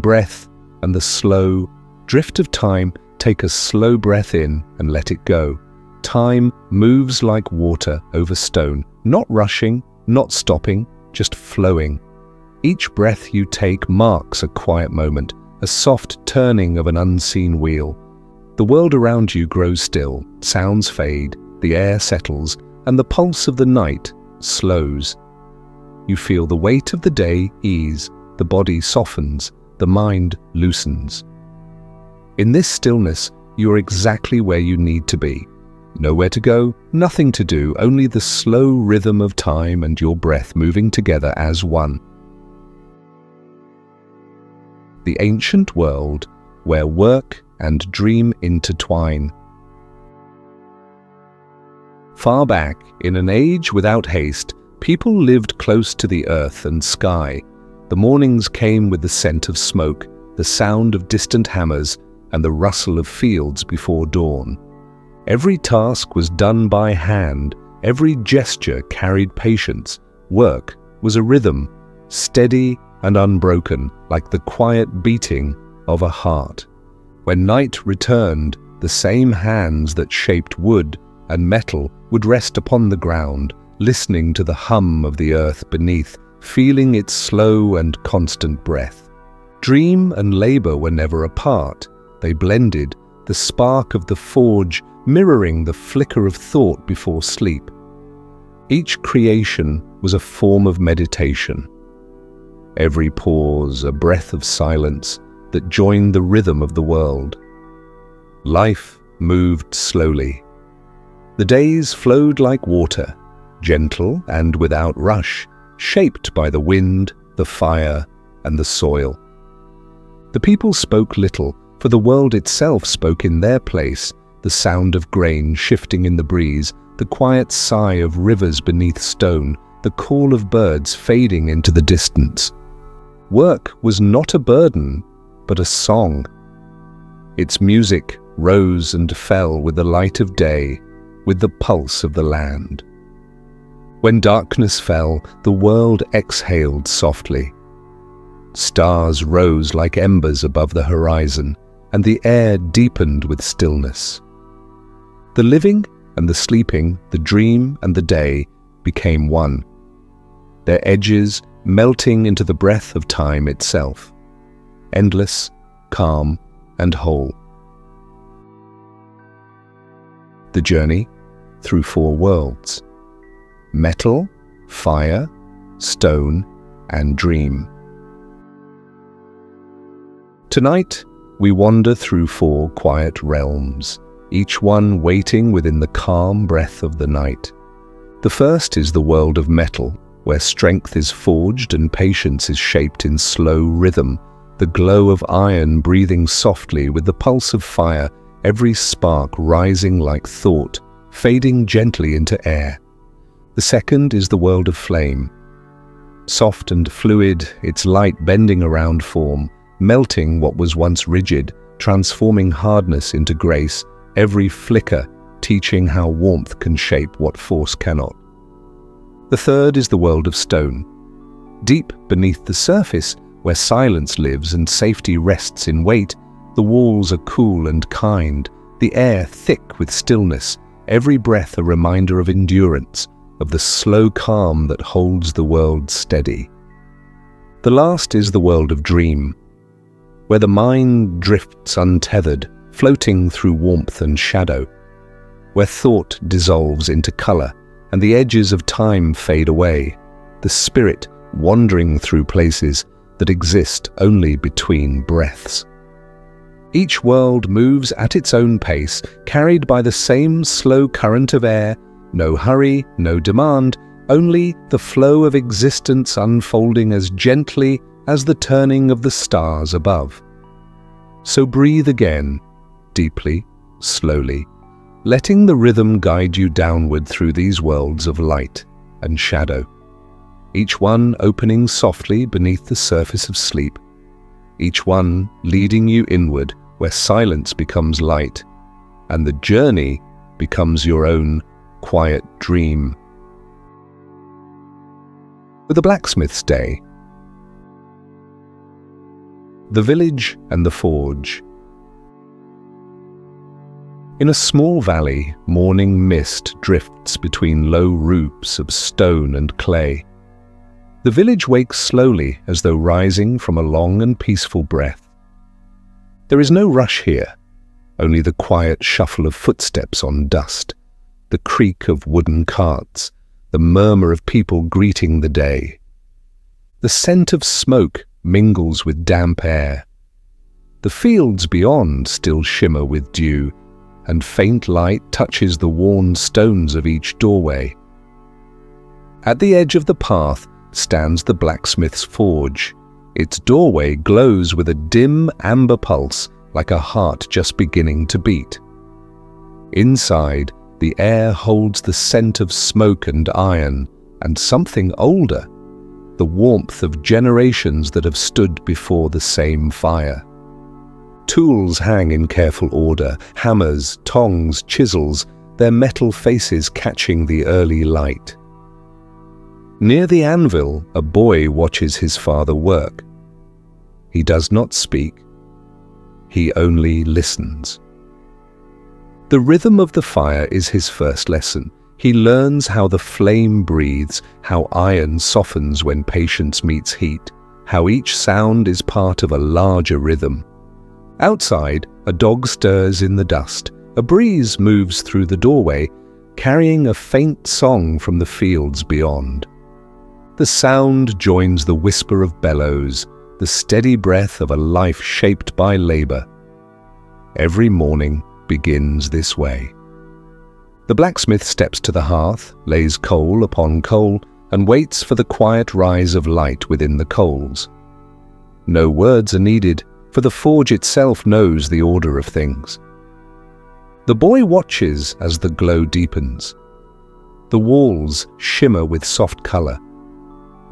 breath and the slow drift of time. Take a slow breath in and let it go. Time moves like water over stone, not rushing, not stopping, just flowing. Each breath you take marks a quiet moment, a soft turning of an unseen wheel. The world around you grows still, sounds fade, the air settles, and the pulse of the night slows. You feel the weight of the day ease, the body softens, the mind loosens. In this stillness, you are exactly where you need to be. Nowhere to go, nothing to do, only the slow rhythm of time and your breath moving together as one. The ancient world where work and dream intertwine. Far back, in an age without haste, people lived close to the earth and sky. The mornings came with the scent of smoke, the sound of distant hammers, and the rustle of fields before dawn. Every task was done by hand, every gesture carried patience. Work was a rhythm, steady and unbroken, like the quiet beating of a heart. When night returned, the same hands that shaped wood and metal would rest upon the ground, listening to the hum of the earth beneath, feeling its slow and constant breath. Dream and labor were never apart. They blended, the spark of the forge mirroring the flicker of thought before sleep. Each creation was a form of meditation. Every pause a breath of silence that joined the rhythm of the world. Life moved slowly. The days flowed like water, gentle and without rush, shaped by the wind, the fire, and the soil. The people spoke little, for the world itself spoke in their place, the sound of grain shifting in the breeze, the quiet sigh of rivers beneath stone, the call of birds fading into the distance. Work was not a burden, but a song. Its music rose and fell with the light of day, with the pulse of the land. When darkness fell, the world exhaled softly. Stars rose like embers above the horizon, and the air deepened with stillness. The living and the sleeping, the dream and the day became one, their edges melting into the breath of time itself, endless, calm, and whole. The journey through 4 worlds: metal, fire, stone, and dream. Tonight, we wander through 4 quiet realms, each one waiting within the calm breath of the night. The first is the world of metal, where strength is forged and patience is shaped in slow rhythm, the glow of iron breathing softly with the pulse of fire, every spark rising like thought, fading gently into air. The second is the world of flame. Soft and fluid, its light bending around form, melting what was once rigid, transforming hardness into grace, every flicker teaching how warmth can shape what force cannot. The third is the world of stone. Deep beneath the surface, where silence lives and safety rests in wait, the walls are cool and kind, the air thick with stillness, every breath a reminder of endurance, of the slow calm that holds the world steady. The last is the world of dream, where the mind drifts untethered, floating through warmth and shadow, where thought dissolves into color and the edges of time fade away, the spirit wandering through places that exist only between breaths. Each world moves at its own pace, carried by the same slow current of air, no hurry, no demand, only the flow of existence unfolding as gently as the turning of the stars above. So breathe again, deeply, slowly, letting the rhythm guide you downward through these worlds of light and shadow, each one opening softly beneath the surface of sleep, each one leading you inward where silence becomes light and the journey becomes your own quiet dream. With a blacksmith's day. The Village and the Forge. In a small valley, morning mist drifts between low roofs of stone and clay. The village wakes slowly as though rising from a long and peaceful breath. There is no rush here, only the quiet shuffle of footsteps on dust, the creak of wooden carts, the murmur of people greeting the day. The scent of smoke mingles with damp air. The fields beyond still shimmer with dew, and faint light touches the worn stones of each doorway. At the edge of the path stands the blacksmith's forge. Its doorway glows with a dim amber pulse, like a heart just beginning to beat. Inside, the air holds the scent of smoke and iron, and something older, the warmth of generations that have stood before the same fire. Tools hang in careful order, hammers, tongs, chisels, their metal faces catching the early light. Near the anvil, a boy watches his father work. He does not speak. He only listens. The rhythm of the fire is his first lesson. He learns how the flame breathes, how iron softens when patience meets heat, how each sound is part of a larger rhythm. Outside, a dog stirs in the dust. A breeze moves through the doorway, carrying a faint song from the fields beyond. The sound joins the whisper of bellows, the steady breath of a life shaped by labor. Every morning begins this way. The blacksmith steps to the hearth, lays coal upon coal, and waits for the quiet rise of light within the coals. No words are needed, for the forge itself knows the order of things. The boy watches as the glow deepens. The walls shimmer with soft color: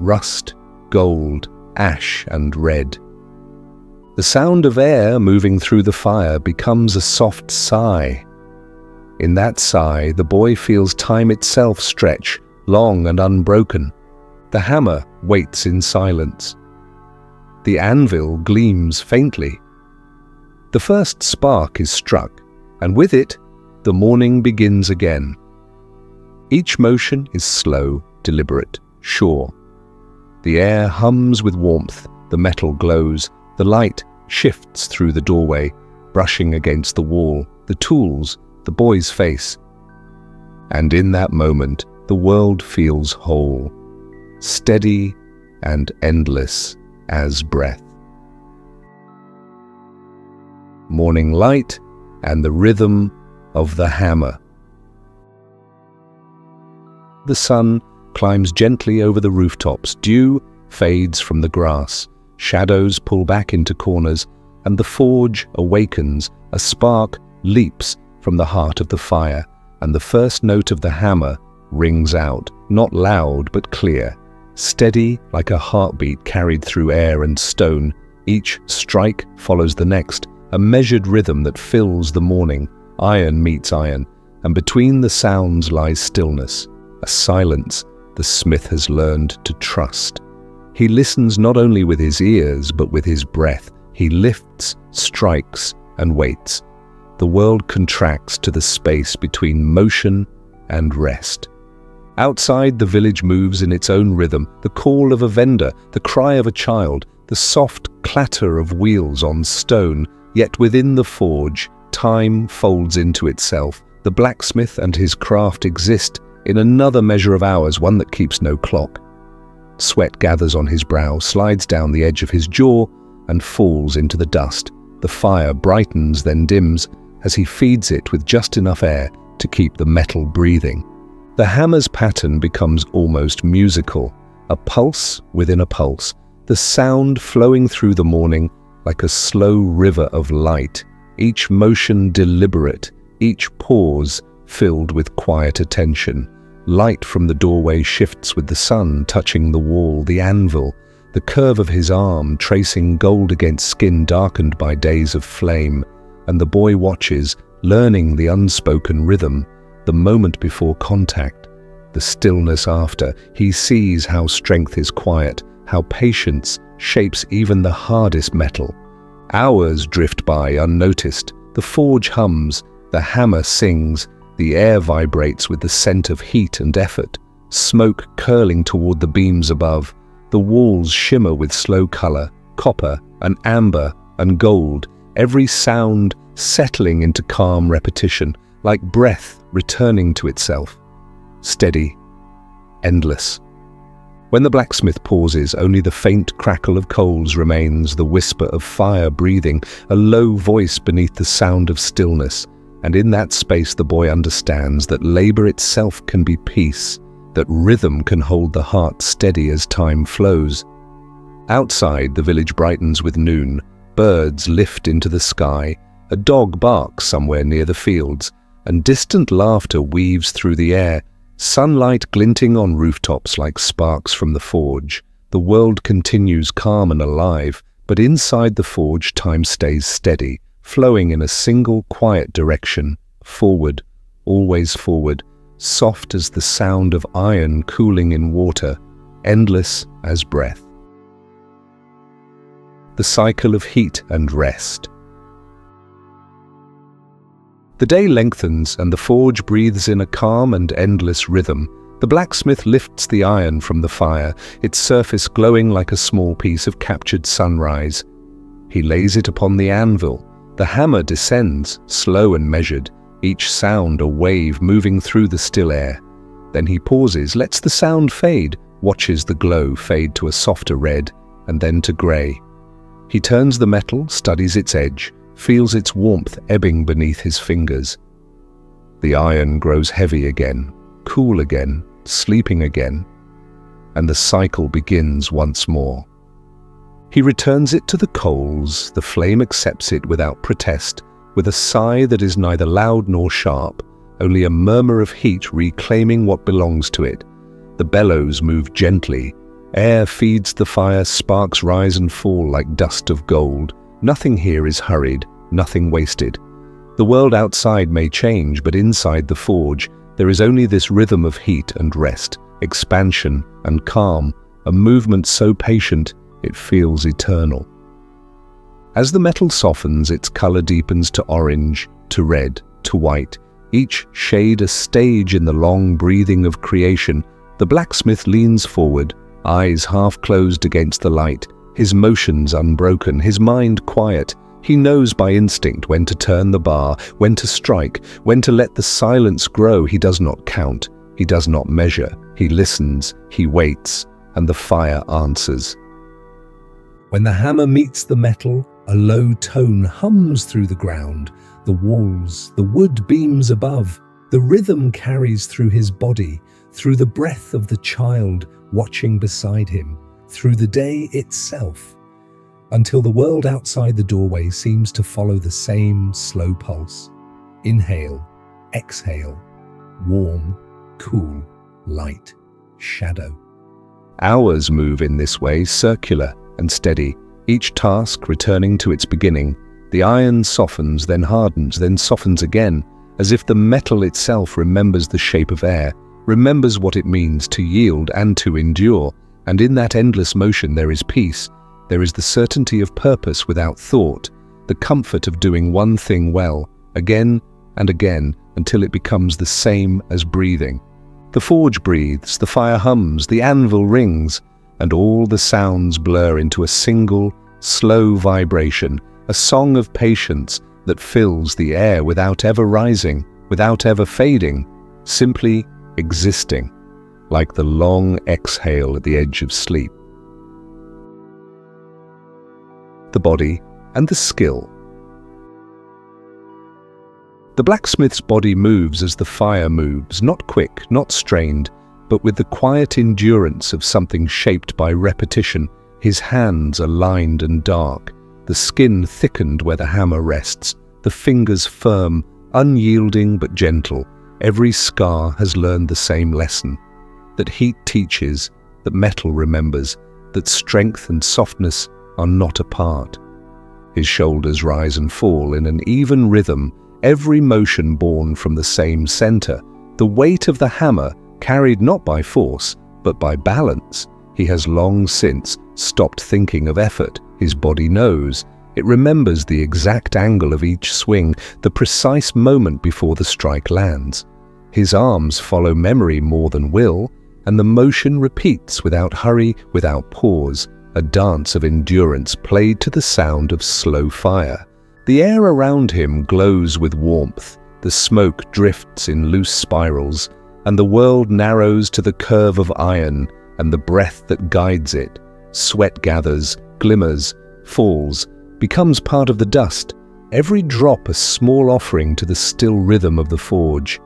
rust, gold, ash, and red. The sound of air moving through the fire becomes a soft sigh. In that sigh, the boy feels time itself stretch, long and unbroken. The hammer waits in silence. The anvil gleams faintly. The first spark is struck, and with it, the morning begins again. Each motion is slow, deliberate, sure. The air hums with warmth, the metal glows, the light shifts through the doorway, brushing against the wall, the tools, the boy's face. And in that moment, the world feels whole, steady and endless as breath. Morning light and the rhythm of the hammer. The sun climbs gently over the rooftops, dew fades from the grass, shadows pull back into corners, and the forge awakens. A spark leaps from the heart of the fire, and the first note of the hammer rings out, not loud but clear, steady like a heartbeat carried through air and stone. Each strike follows the next, a measured rhythm that fills the morning. Iron meets iron, and between the sounds lies stillness, a silence the smith has learned to trust. He listens not only with his ears, but with his breath. He lifts, strikes, and waits. The world contracts to the space between motion and rest. Outside, the village moves in its own rhythm, the call of a vendor, the cry of a child, the soft clatter of wheels on stone. Yet within the forge, time folds into itself. The blacksmith and his craft exist in another measure of hours, one that keeps no clock. Sweat gathers on his brow, slides down the edge of his jaw, and falls into the dust. The fire brightens, then dims, as he feeds it with just enough air to keep the metal breathing. The hammer's pattern becomes almost musical, a pulse within a pulse, the sound flowing through the morning like a slow river of light, each motion deliberate, each pause filled with quiet attention. Light from the doorway shifts with the sun touching the wall, the anvil, the curve of his arm tracing gold against skin darkened by days of flame, and the boy watches, learning the unspoken rhythm, the moment before contact, the stillness after. He sees how strength is quiet, how patience shapes even the hardest metal, Hours drift by unnoticed. The forge hums, the hammer sings, the air vibrates with the scent of heat and effort, smoke curling toward the beams above. The walls shimmer with slow color, copper and amber and gold, every sound settling into calm repetition, like breath returning to itself. Steady, endless. When the blacksmith pauses, only the faint crackle of coals remains, the whisper of fire breathing, a low voice beneath the sound of stillness. And in that space the boy understands that labor itself can be peace, that rhythm can hold the heart steady as time flows. Outside, the village brightens with noon. Birds lift into the sky. A dog barks somewhere near the fields, and distant laughter weaves through the air. Sunlight glinting on rooftops like sparks from the forge. The world continues calm and alive, but inside the forge time stays steady, flowing in a single quiet direction, forward, always forward, soft as the sound of iron cooling in water, endless as breath. The cycle of heat and rest. The day lengthens and the forge breathes in a calm and endless rhythm. The blacksmith lifts the iron from the fire, its surface glowing like a small piece of captured sunrise. He lays it upon the anvil. The hammer descends, slow and measured, each sound a wave moving through the still air. Then he pauses, lets the sound fade, watches the glow fade to a softer red, and then to grey. He turns the metal, studies its edge, feels its warmth ebbing beneath his fingers. The iron grows heavy again, cool again, sleeping again, and the cycle begins once more. He returns it to the coals, the flame accepts it without protest, with a sigh that is neither loud nor sharp, only a murmur of heat reclaiming what belongs to it. The bellows move gently, air feeds the fire, sparks rise and fall like dust of gold. Nothing here is hurried, nothing wasted. The world outside may change, but inside the forge, there is only this rhythm of heat and rest, expansion and calm, a movement so patient it feels eternal. As the metal softens, its color deepens to orange, to red, to white, each shade a stage in the long breathing of creation. The blacksmith leans forward, eyes half closed against the light, his motions unbroken, his mind quiet. He knows by instinct when to turn the bar, when to strike, when to let the silence grow. He does not count, he does not measure, he listens, he waits, and the fire answers. When the hammer meets the metal, a low tone hums through the ground, the walls, the wood beams above. The rhythm carries through his body, through the breath of the child watching beside him, through the day itself, until the world outside the doorway seems to follow the same slow pulse. Inhale, exhale, warm, cool, light, shadow. Hours move in this way, circular and steady, each task returning to its beginning. The iron softens, then hardens, then softens again, as if the metal itself remembers the shape of air, remembers what it means to yield and to endure. And in that endless motion there is peace. There is the certainty of purpose without thought, the comfort of doing one thing well, again and again, until it becomes the same as breathing. The forge breathes, the fire hums, the anvil rings, and all the sounds blur into a single, slow vibration, a song of patience that fills the air without ever rising, without ever fading, simply existing, like the long exhale at the edge of sleep. The body and the skill. The blacksmith's body moves as the fire moves, not quick, not strained, but with the quiet endurance of something shaped by repetition. His hands are lined and dark, the skin thickened where the hammer rests, the fingers firm, unyielding but gentle. Every scar has learned the same lesson, that heat teaches, that metal remembers, that strength and softness are not apart. His shoulders rise and fall in an even rhythm, every motion born from the same center. The weight of the hammer carried not by force, but by balance. He has long since stopped thinking of effort. His body knows It remembers the exact angle of each swing, the precise moment before the strike lands. His arms follow memory more than will, and the motion repeats without hurry, without pause, a dance of endurance played to the sound of slow fire. The air around him glows with warmth, the smoke drifts in loose spirals, and the world narrows to the curve of iron and the breath that guides it. Sweat gathers, glimmers, falls, becomes part of the dust, every drop a small offering to the still rhythm of the forge.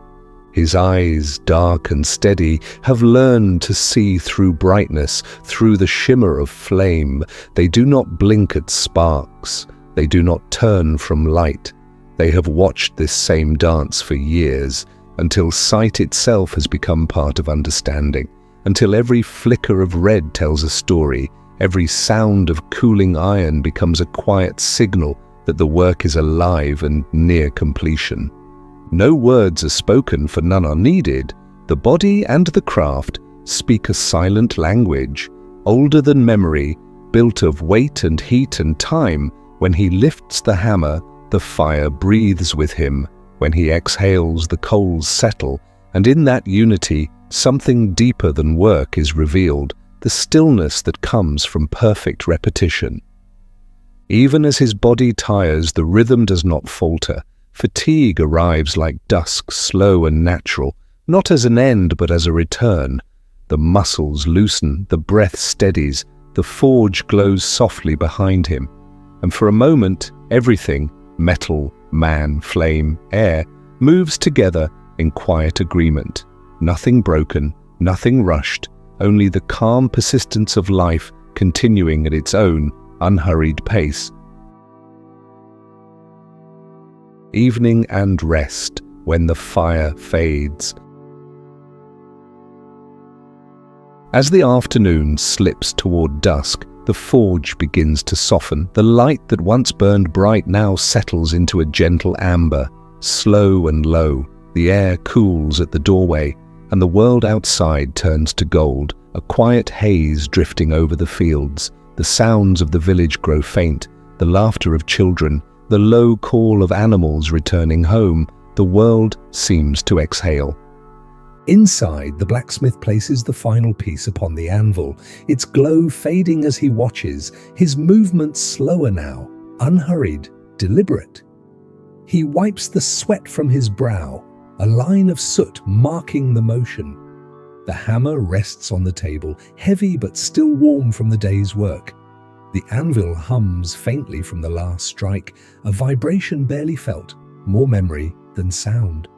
His eyes, dark and steady, have learned to see through brightness, through the shimmer of flame. They do not blink at sparks. They do not turn from light. They have watched this same dance for years, until sight itself has become part of understanding, until every flicker of red tells a story, every sound of cooling iron becomes a quiet signal that the work is alive and near completion. No words are spoken, for none are needed. The body and the craft speak a silent language, older than memory, built of weight and heat and time. When he lifts the hammer, the fire breathes with him. When he exhales, the coals settle, and in that unity, something deeper than work is revealed, the stillness that comes from perfect repetition. Even as his body tires, the rhythm does not falter. Fatigue arrives like dusk, slow and natural, not as an end but as a return. The muscles loosen, the breath steadies, the forge glows softly behind him. And for a moment, everything, metal, man, flame, air, moves together in quiet agreement. Nothing broken, nothing rushed, only the calm persistence of life continuing at its own unhurried pace. Evening and rest, when the fire fades. As the afternoon slips toward dusk, the forge begins to soften. The light that once burned bright now settles into a gentle amber, slow and low. The air cools at the doorway, and the world outside turns to gold, a quiet haze drifting over the fields. The sounds of the village grow faint, the laughter of children, the low call of animals returning home. The world seems to exhale. Inside, the blacksmith places the final piece upon the anvil, its glow fading as he watches, his movements slower now, unhurried, deliberate. He wipes the sweat from his brow, a line of soot marking the motion. The hammer rests on the table, heavy but still warm from the day's work. The anvil hums faintly from the last strike, a vibration barely felt, more memory than sound.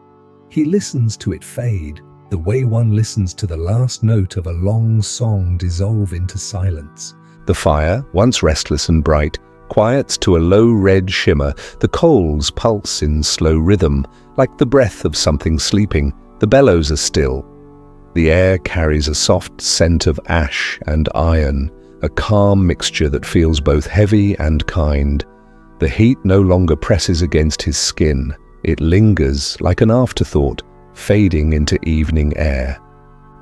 He listens to it fade, the way one listens to the last note of a long song dissolve into silence. The fire, once restless and bright, quiets to a low red shimmer. The coals pulse in slow rhythm, like the breath of something sleeping. The bellows are still. The air carries a soft scent of ash and iron, a calm mixture that feels both heavy and kind. The heat no longer presses against his skin. It lingers like an afterthought, fading into evening air.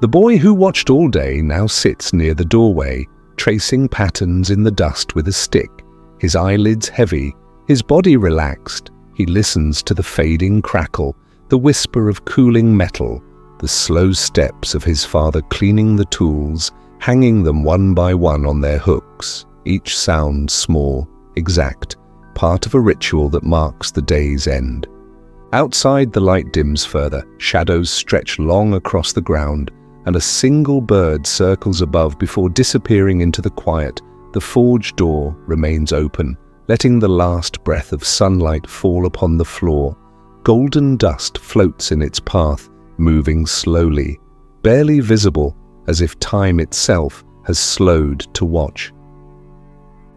The boy who watched all day now sits near the doorway, tracing patterns in the dust with a stick, his eyelids heavy, his body relaxed. He listens to the fading crackle, the whisper of cooling metal, the slow steps of his father cleaning the tools, hanging them one by one on their hooks, each sound small, exact, part of a ritual that marks the day's end. Outside, the light dims further, shadows stretch long across the ground, and a single bird circles above before disappearing into the quiet. The forge door remains open, letting the last breath of sunlight fall upon the floor. Golden dust floats in its path, moving slowly, barely visible, as if time itself has slowed to watch.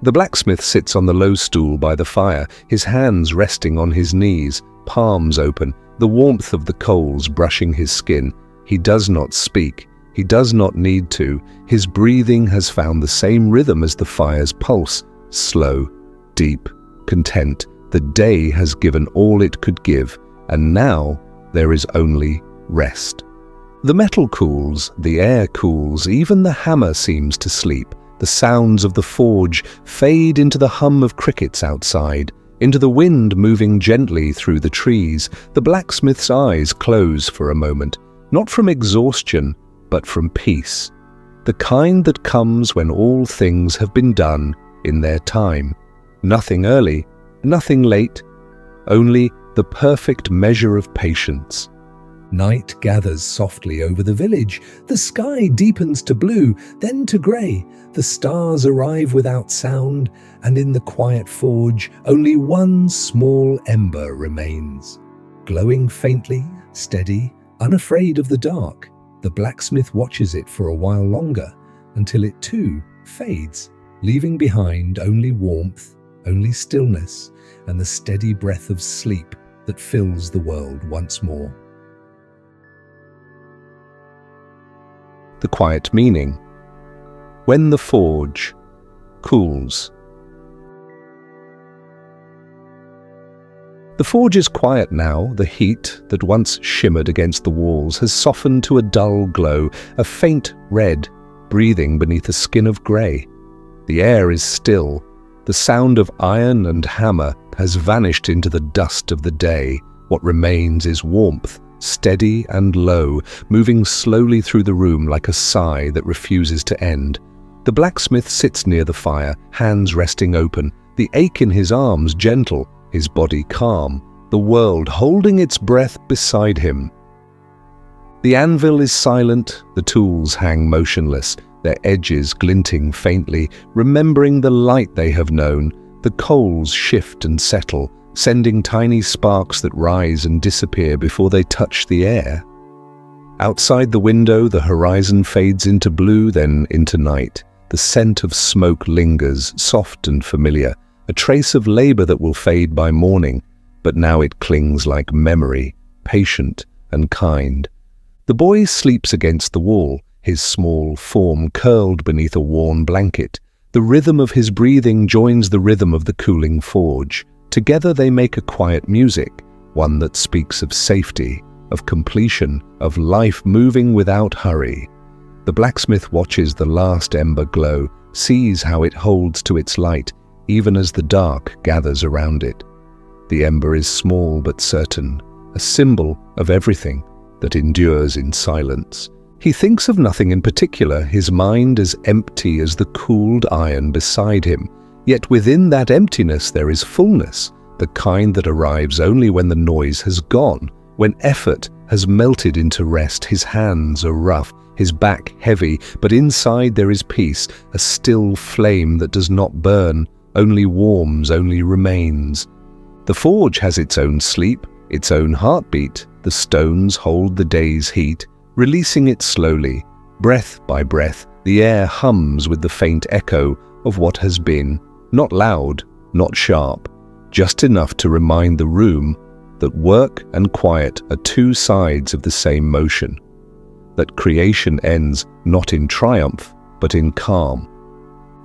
The blacksmith sits on the low stool by the fire, his hands resting on his knees, palms open, the warmth of the coals brushing his skin. He does not speak. He does not need to. His breathing has found the same rhythm as the fire's pulse, slow, deep, content. The day has given all it could give, and now there is only rest. The metal cools, the air cools, even the hammer seems to sleep. The sounds of the forge fade into the hum of crickets outside, into the wind moving gently through the trees. The blacksmith's eyes close for a moment, not from exhaustion, but from peace. The kind that comes when all things have been done in their time. Nothing early, nothing late, only the perfect measure of patience. Night gathers softly over the village. The sky deepens to blue, then to grey. The stars arrive without sound, and in the quiet forge, only one small ember remains. Glowing faintly, steady, unafraid of the dark, the blacksmith watches it for a while longer, until it too fades, leaving behind only warmth, only stillness, and the steady breath of sleep that fills the world once more. The quiet meaning. When the forge cools. The forge is quiet now. The heat that once shimmered against the walls has softened to a dull glow, a faint red, breathing beneath a skin of grey. The air is still. The sound of iron and hammer has vanished into the dust of the day. What remains is warmth, steady and low, moving slowly through the room like a sigh that refuses to end. The blacksmith sits near the fire, hands resting open, the ache in his arms gentle, his body calm, the world holding its breath beside him. The anvil is silent, the tools hang motionless, their edges glinting faintly, remembering the light they have known. The coals shift and settle, sending tiny sparks that rise and disappear before they touch the air. Outside the window, the horizon fades into blue, then into night. The scent of smoke lingers, soft and familiar, a trace of labor that will fade by morning, but now it clings like memory, patient and kind. The boy sleeps against the wall, his small form curled beneath a worn blanket. The rhythm of his breathing joins the rhythm of the cooling forge. Together they make a quiet music, one that speaks of safety, of completion, of life moving without hurry. The blacksmith watches the last ember glow, sees how it holds to its light, even as the dark gathers around it. The ember is small but certain, a symbol of everything that endures in silence. He thinks of nothing in particular, his mind as empty as the cooled iron beside him. Yet within that emptiness there is fullness, the kind that arrives only when the noise has gone, when effort has melted into rest. His hands are rough, his back heavy, but inside there is peace, a still flame that does not burn, only warms, only remains. The forge has its own sleep, its own heartbeat. The stones hold the day's heat, releasing it slowly. Breath by breath, the air hums with the faint echo of what has been, not loud, not sharp, just enough to remind the room that work and quiet are two sides of the same motion, that creation ends not in triumph, but in calm.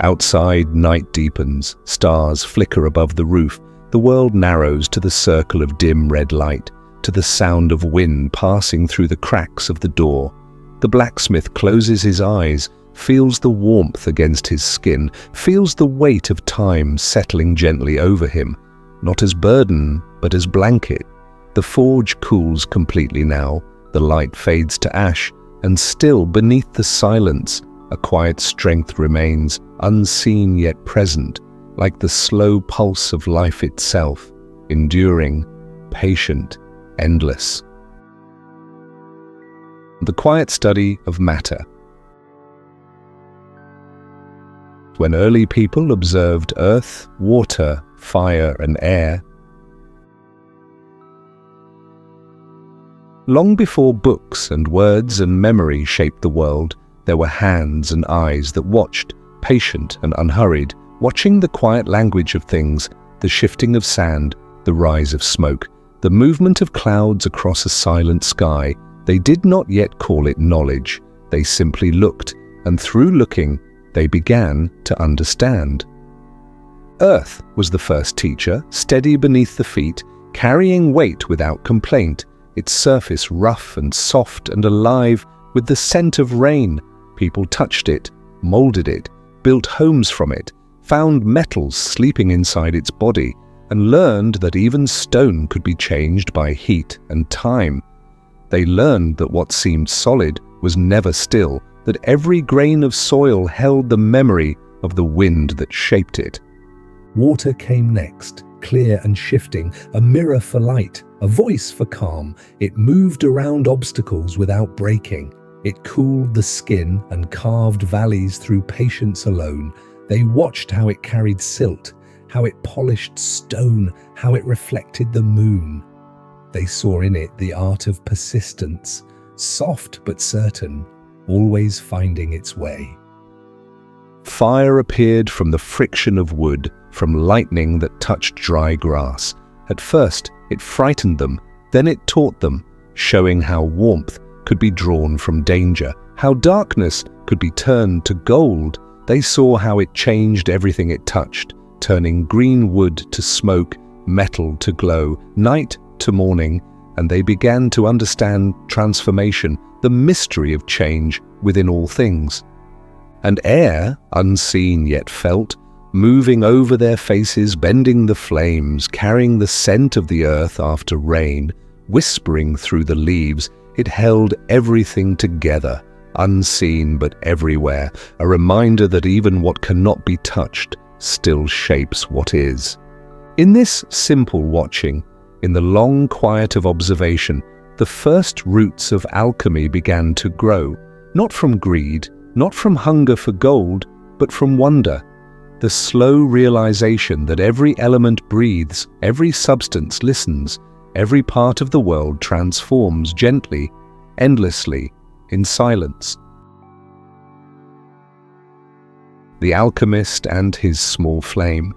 Outside, night deepens, stars flicker above the roof, the world narrows to the circle of dim red light, to the sound of wind passing through the cracks of the door. The blacksmith closes his eyes, feels the warmth against his skin, feels the weight of time settling gently over him, not as burden, but as blanket. The forge cools completely now, the light fades to ash, and still beneath the silence, a quiet strength remains, unseen yet present, like the slow pulse of life itself, enduring, patient, endless. The quiet study of matter. When early people observed earth, water, fire, and air, long before books and words and memory shaped the world, there were hands and eyes that watched, patient and unhurried, watching the quiet language of things, the shifting of sand, the rise of smoke, the movement of clouds across a silent sky. They did not yet call it knowledge. They simply looked, and through looking, they began to understand. Earth was the first teacher, steady beneath the feet, carrying weight without complaint, its surface rough and soft and alive with the scent of rain. People touched it, molded it, built homes from it, found metals sleeping inside its body, and learned that even stone could be changed by heat and time. They learned that what seemed solid was never still, that every grain of soil held the memory of the wind that shaped it. Water came next, clear and shifting, a mirror for light, a voice for calm. It moved around obstacles without breaking. It cooled the skin and carved valleys through patience alone. They watched how it carried silt, how it polished stone, how it reflected the moon. They saw in it the art of persistence, soft but certain, always finding its way. Fire appeared from the friction of wood, from lightning that touched dry grass. At first, it frightened them, then it taught them, showing how warmth could be drawn from danger, how darkness could be turned to gold. They saw how it changed everything it touched, turning green wood to smoke, metal to glow, night to morning, and they began to understand transformation, the mystery of change within all things. And air, unseen yet felt, moving over their faces, bending the flames, carrying the scent of the earth after rain, whispering through the leaves, it held everything together, unseen but everywhere, a reminder that even what cannot be touched still shapes what is. In this simple watching, in the long quiet of observation, the first roots of alchemy began to grow, not from greed, not from hunger for gold, but from wonder. The slow realization that every element breathes, every substance listens, every part of the world transforms gently, endlessly, in silence. The alchemist and his small flame.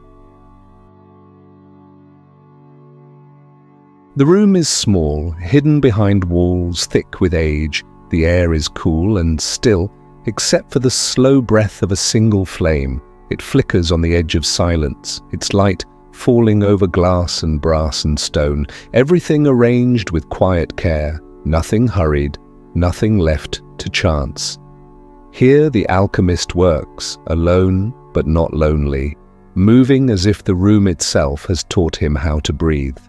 The room is small, hidden behind walls thick with age. The air is cool and still, except for the slow breath of a single flame. It flickers on the edge of silence, its light falling over glass and brass and stone, everything arranged with quiet care, nothing hurried, nothing left to chance. Here the alchemist works, alone but not lonely, moving as if the room itself has taught him how to breathe.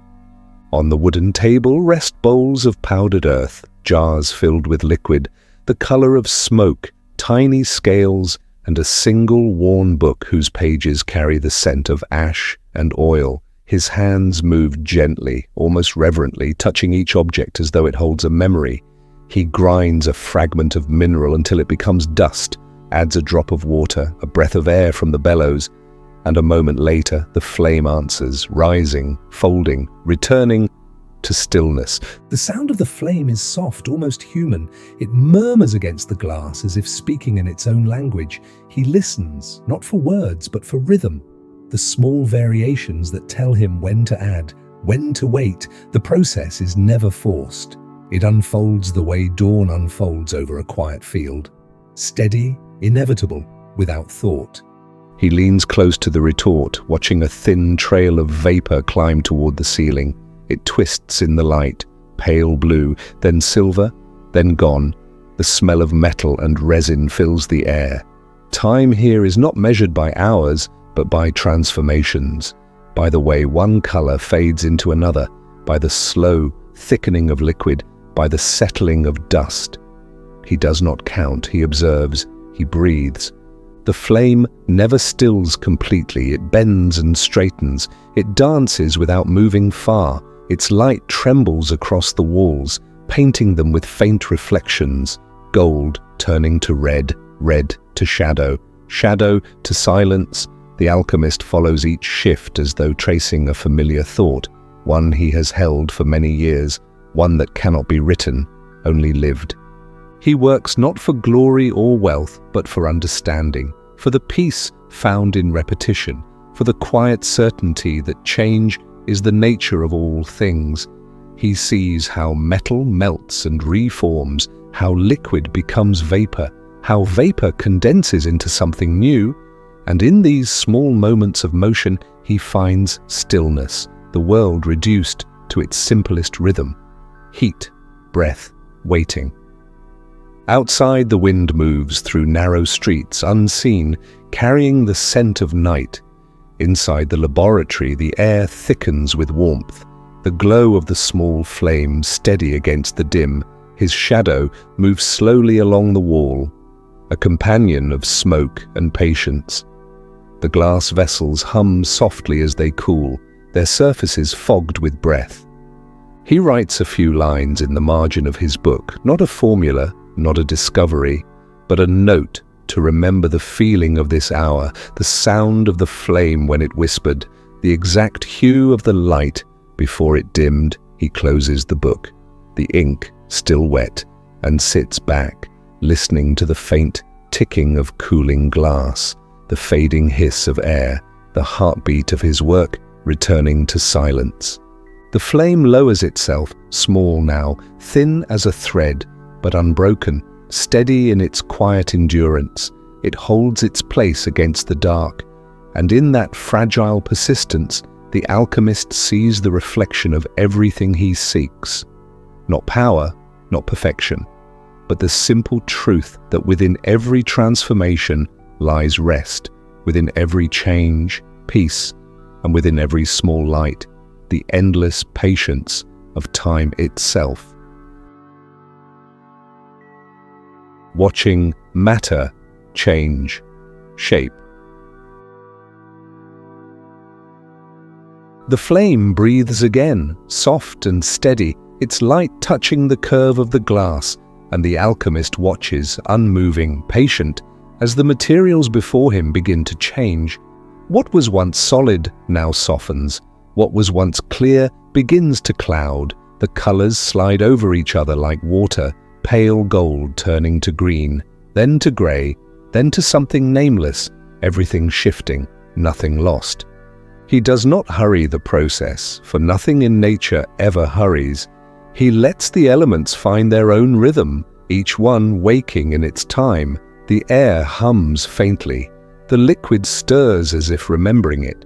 On the wooden table rest bowls of powdered earth, jars filled with liquid, the color of smoke, tiny scales, and a single worn book whose pages carry the scent of ash and oil. His hands move gently, almost reverently, touching each object as though it holds a memory. He grinds a fragment of mineral until it becomes dust, adds a drop of water, a breath of air from the bellows, and a moment later the flame answers, rising, folding, returning to stillness. The sound of the flame is soft, almost human. It murmurs against the glass as if speaking in its own language. He listens, not for words, but for rhythm. The small variations that tell him when to add, when to wait. The process is never forced. It unfolds the way dawn unfolds over a quiet field. Steady, inevitable, without thought. He leans close to the retort, watching a thin trail of vapor climb toward the ceiling. It twists in the light, pale blue, then silver, then gone. The smell of metal and resin fills the air. Time here is not measured by hours, but by transformations, by the way one color fades into another, by the slow thickening of liquid, by the settling of dust. He does not count, he observes, he breathes. The flame never stills completely, it bends and straightens, it dances without moving far, its light trembles across the walls, painting them with faint reflections, gold turning to red, red to shadow, shadow to silence. The alchemist follows each shift as though tracing a familiar thought, one he has held for many years, one that cannot be written, only lived. He works not for glory or wealth, but for understanding, for the peace found in repetition, for the quiet certainty that change is the nature of all things. He sees how metal melts and reforms, how liquid becomes vapor, how vapor condenses into something new, and in these small moments of motion he finds stillness, the world reduced to its simplest rhythm: heat, breath, waiting. Outside, the wind moves through narrow streets, unseen, carrying the scent of night. Inside the laboratory, the air thickens with warmth, the glow of the small flame steady against the dim. His shadow moves slowly along the wall, a companion of smoke and patience. The glass vessels hum softly as they cool, their surfaces fogged with breath. He writes a few lines in the margin of his book, not a formula, not a discovery, but a note to remember the feeling of this hour, the sound of the flame when it whispered, the exact hue of the light before it dimmed. He closes the book, the ink still wet, and sits back, listening to the faint ticking of cooling glass, the fading hiss of air, the heartbeat of his work returning to silence. The flame lowers itself, small now, thin as a thread, but unbroken, steady in its quiet endurance. It holds its place against the dark, and in that fragile persistence, the alchemist sees the reflection of everything he seeks. Not power, not perfection, but the simple truth that within every transformation lies rest, within every change, peace, and within every small light, the endless patience of time itself. Watching matter change shape. The flame breathes again, soft and steady, its light touching the curve of the glass, and the alchemist watches, unmoving, patient, as the materials before him begin to change. What was once solid now softens. What was once clear begins to cloud. The colors slide over each other like water, pale gold turning to green, then to gray, then to something nameless, everything shifting, nothing lost. He does not hurry the process, for nothing in nature ever hurries. He lets the elements find their own rhythm, each one waking in its time. The air hums faintly. The liquid stirs as if remembering it.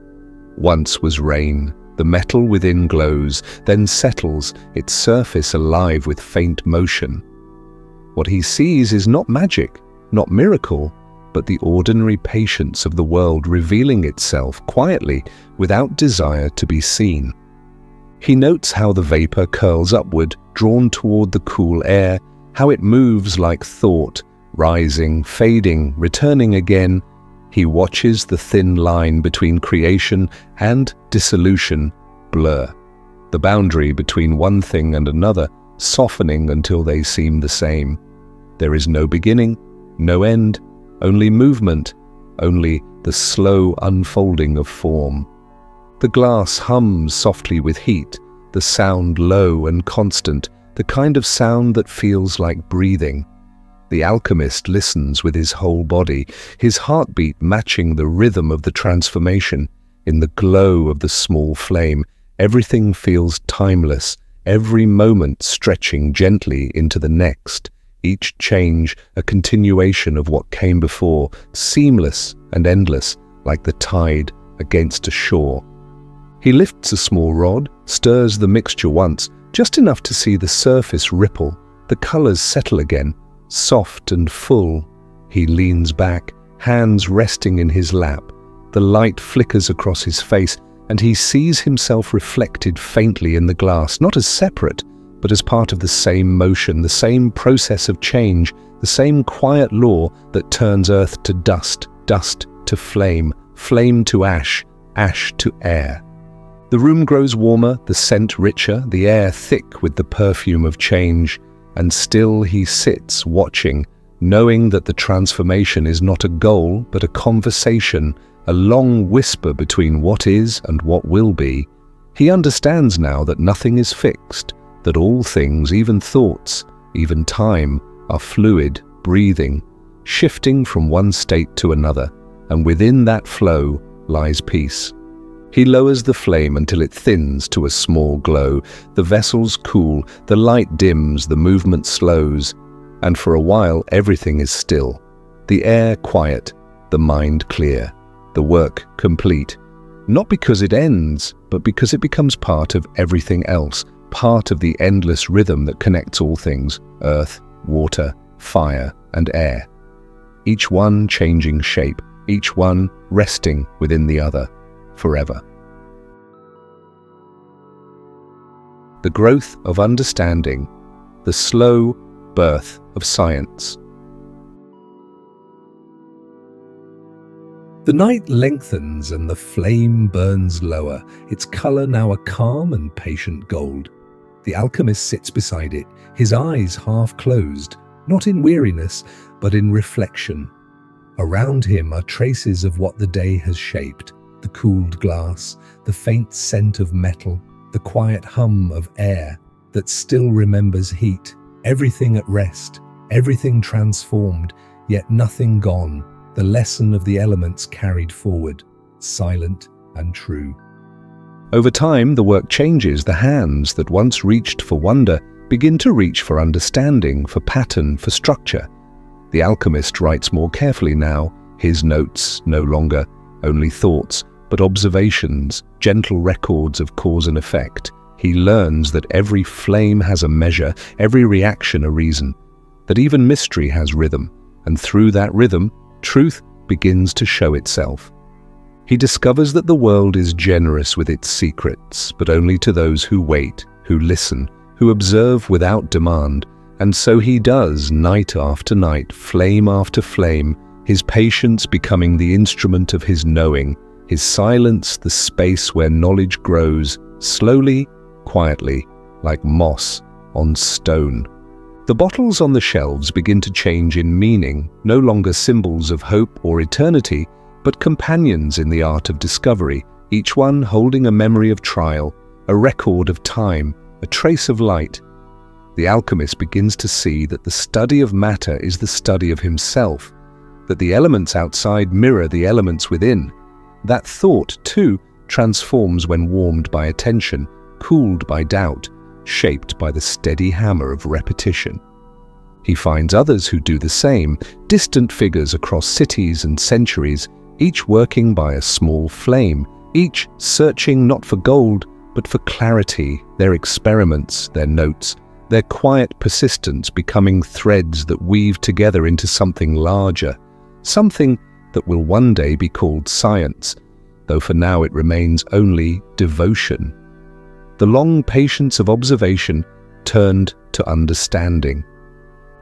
Once was rain. The metal within glows, then settles, its surface alive with faint motion. What he sees is not magic, not miracle, but the ordinary patience of the world revealing itself quietly without desire to be seen. He notes how the vapor curls upward, drawn toward the cool air, how it moves like thought, rising, fading, returning again. He watches the thin line between creation and dissolution blur, the boundary between one thing and another softening until they seem the same. There is no beginning, no end, only movement, only the slow unfolding of form. The glass hums softly with heat, the sound low and constant, the kind of sound that feels like breathing. The alchemist listens with his whole body, his heartbeat matching the rhythm of the transformation. In the glow of the small flame, everything feels timeless, every moment stretching gently into the next, each change a continuation of what came before, seamless and endless, like the tide against a shore. He lifts a small rod, stirs the mixture once, just enough to see the surface ripple, the colors settle again, soft and full. He leans back, hands resting in his lap. The light flickers across his face, and he sees himself reflected faintly in the glass, not as separate, but as part of the same motion, the same process of change, the same quiet law that turns earth to dust, dust to flame, flame to ash, ash to air. The room grows warmer, the scent richer, the air thick with the perfume of change, and still he sits watching, knowing that the transformation is not a goal, but a conversation, a long whisper between what is and what will be. He understands now that nothing is fixed, that all things, even thoughts, even time, are fluid, breathing, shifting from one state to another, and within that flow lies peace. He lowers the flame until it thins to a small glow. The vessels cool, the light dims, the movement slows, and for a while everything is still. The air quiet, the mind clear, the work complete. Not because it ends, but because it becomes part of everything else, part of the endless rhythm that connects all things, earth, water, fire, and air, each one changing shape, each one resting within the other forever. The growth of understanding, the slow birth of science. The night lengthens and the flame burns lower, its color now a calm and patient gold. The alchemist sits beside it, his eyes half closed, not in weariness, but in reflection. Around him are traces of what the day has shaped, the cooled glass, the faint scent of metal, the quiet hum of air that still remembers heat, everything at rest, everything transformed, yet nothing gone, the lesson of the elements carried forward, silent and true. Over time, the work changes. The hands that once reached for wonder begin to reach for understanding, for pattern, for structure. The alchemist writes more carefully now, his notes no longer only thoughts, but observations, gentle records of cause and effect. He learns that every flame has a measure, every reaction a reason, that even mystery has rhythm, and through that rhythm, truth begins to show itself. He discovers that the world is generous with its secrets, but only to those who wait, who listen, who observe without demand. And so he does, night after night, flame after flame, his patience becoming the instrument of his knowing, his silence the space where knowledge grows, slowly, quietly, like moss on stone. The bottles on the shelves begin to change in meaning, no longer symbols of hope or eternity, but companions in the art of discovery, each one holding a memory of trial, a record of time, a trace of light. The alchemist begins to see that the study of matter is the study of himself, that the elements outside mirror the elements within. That thought, too, transforms when warmed by attention, cooled by doubt, shaped by the steady hammer of repetition. He finds others who do the same, distant figures across cities and centuries, each working by a small flame, each searching not for gold, but for clarity, their experiments, their notes, their quiet persistence becoming threads that weave together into something larger, something that will one day be called science, though for now it remains only devotion. The long patience of observation turned to understanding.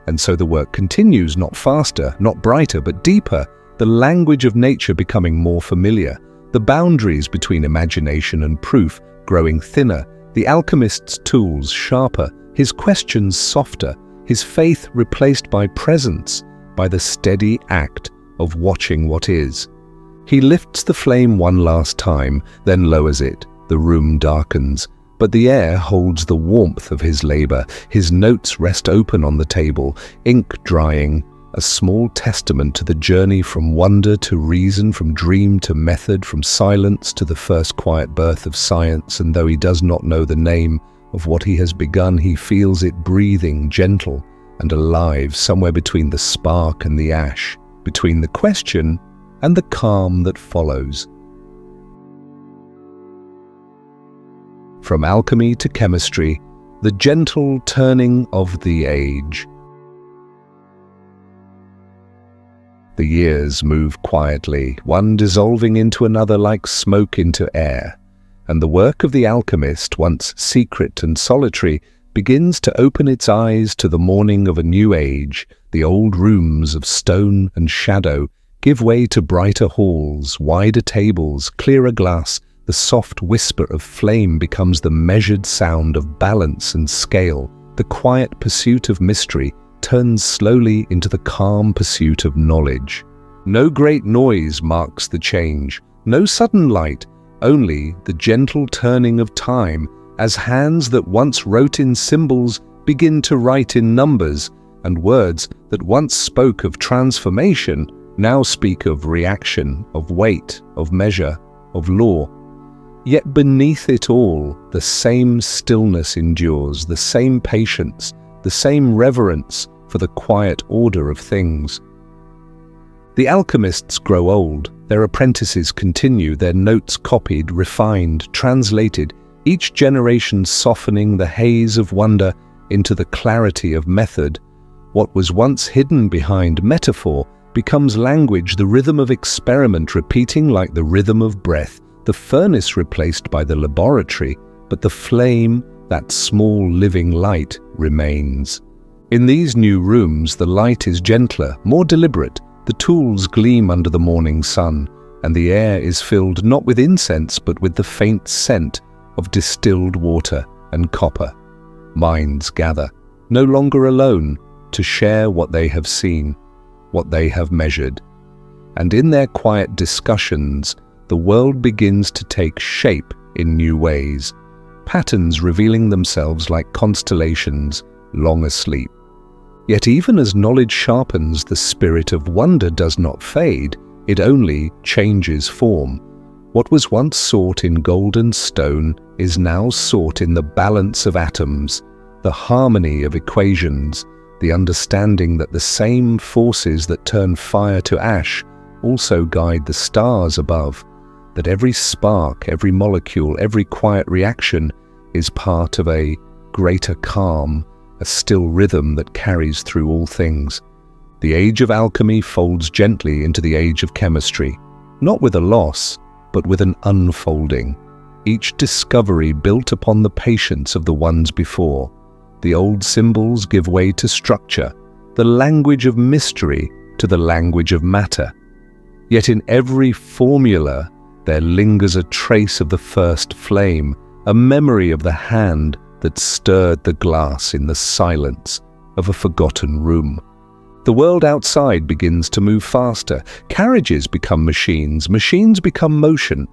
And so the work continues, not faster, not brighter, but deeper, the language of nature becoming more familiar, the boundaries between imagination and proof growing thinner, the alchemist's tools sharper, his questions softer, his faith replaced by presence, by the steady act of watching what is. He lifts the flame one last time, then lowers it. The room darkens, but the air holds the warmth of his labor. His notes rest open on the table, ink drying, a small testament to the journey from wonder to reason, from dream to method, from silence to the first quiet birth of science. And though he does not know the name of what he has begun, he feels it breathing, gentle and alive, somewhere between the spark and the ash, between the question and the calm that follows. From alchemy to chemistry, the gentle turning of the age. The years move quietly, one dissolving into another like smoke into air, and the work of the alchemist, once secret and solitary, begins to open its eyes to the morning of a new age. The old rooms of stone and shadow give way to brighter halls, wider tables, clearer glass. The soft whisper of flame becomes the measured sound of balance and scale. The quiet pursuit of mystery turns slowly into the calm pursuit of knowledge. No great noise marks the change, no sudden light, only the gentle turning of time as hands that once wrote in symbols begin to write in numbers, and words that once spoke of transformation now speak of reaction, of weight, of measure, of law. Yet beneath it all, the same stillness endures, the same patience, the same reverence for the quiet order of things. The alchemists grow old, their apprentices continue, their notes copied, refined, translated, each generation softening the haze of wonder into the clarity of method, What was once hidden behind metaphor becomes language, the rhythm of experiment repeating like the rhythm of breath, the furnace replaced by the laboratory, but the flame, that small living light, remains. In these new rooms, the light is gentler, more deliberate, the tools gleam under the morning sun, and the air is filled not with incense but with the faint scent of distilled water and copper. Minds gather, no longer alone, to share what they have seen, what they have measured. And in their quiet discussions, the world begins to take shape in new ways, patterns revealing themselves like constellations long asleep. Yet even as knowledge sharpens, the spirit of wonder does not fade, it only changes form. What was once sought in gold and stone is now sought in the balance of atoms, the harmony of equations, the understanding that the same forces that turn fire to ash also guide the stars above, that every spark, every molecule, every quiet reaction is part of a greater calm, a still rhythm that carries through all things. The age of alchemy folds gently into the age of chemistry, not with a loss, but with an unfolding. Each discovery built upon the patience of the ones before. The old symbols give way to structure, the language of mystery to the language of matter. Yet in every formula there lingers a trace of the first flame, a memory of the hand that stirred the glass in the silence of a forgotten room. The world outside begins to move faster. Carriages become machines, machines become motion.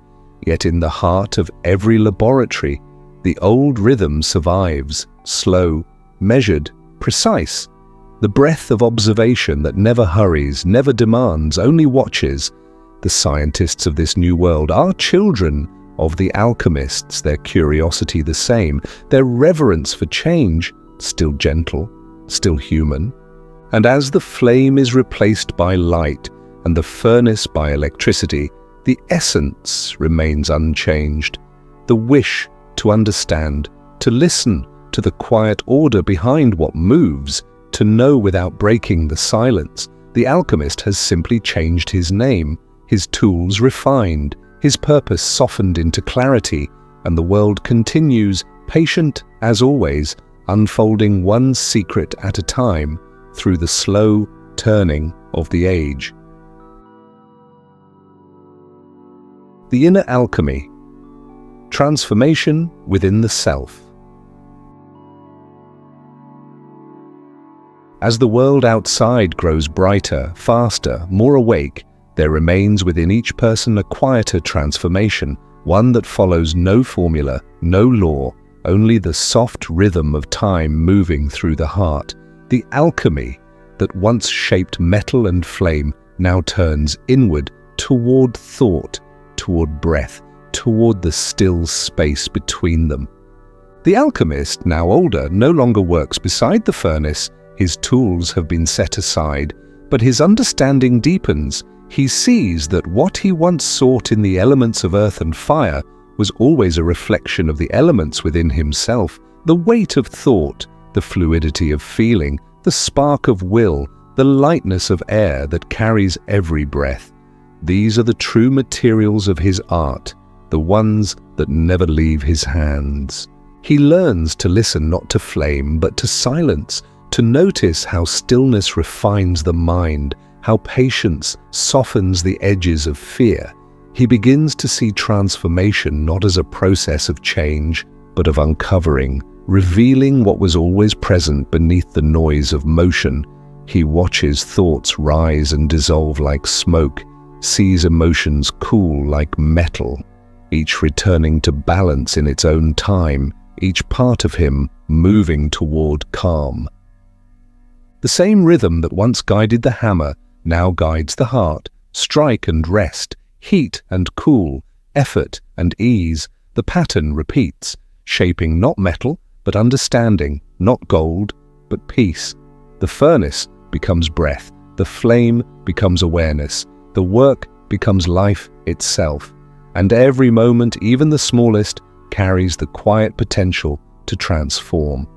Yet in the heart of every laboratory, the old rhythm survives, slow, measured, precise. The breath of observation that never hurries, never demands, only watches. The scientists of this new world are children of the alchemists, their curiosity the same, their reverence for change still gentle, still human. And as the flame is replaced by light and the furnace by electricity, the essence remains unchanged. The wish to understand, to listen to the quiet order behind what moves, to know without breaking the silence. The alchemist has simply changed his name, his tools refined, his purpose softened into clarity, and the world continues, patient as always, unfolding one secret at a time through the slow turning of the age. The inner alchemy, transformation within the self. As the world outside grows brighter, faster, more awake, there remains within each person a quieter transformation, one that follows no formula, no law, only the soft rhythm of time moving through the heart. The alchemy that once shaped metal and flame now turns inward toward thought, toward breath, toward the still space between them. The alchemist, now older, no longer works beside the furnace. His tools have been set aside, but his understanding deepens. He sees that what he once sought in the elements of earth and fire was always a reflection of the elements within himself, the weight of thought, the fluidity of feeling, the spark of will, the lightness of air that carries every breath. These are the true materials of his art, the ones that never leave his hands. He learns to listen not to flame but to silence, to notice how stillness refines the mind, how patience softens the edges of fear. He begins to see transformation not as a process of change, but of uncovering, revealing what was always present beneath the noise of motion. He watches thoughts rise and dissolve like smoke, sees emotions cool like metal, each returning to balance in its own time, each part of him moving toward calm. The same rhythm that once guided the hammer now guides the heart, strike and rest, heat and cool, effort and ease. The pattern repeats, shaping not metal, but understanding, not gold, but peace. The furnace becomes breath, the flame becomes awareness, the work becomes life itself, and every moment, even the smallest, carries the quiet potential to transform.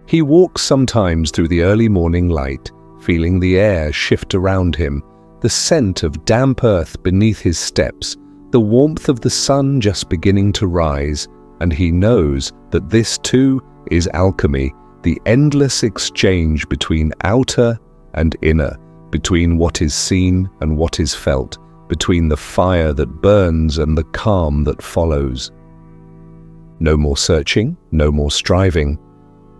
He walks sometimes through the early morning light, feeling the air shift around him, the scent of damp earth beneath his steps, the warmth of the sun just beginning to rise, and he knows that this too is alchemy, the endless exchange between outer and inner, between what is seen and what is felt, between the fire that burns and the calm that follows. No more searching, no more striving,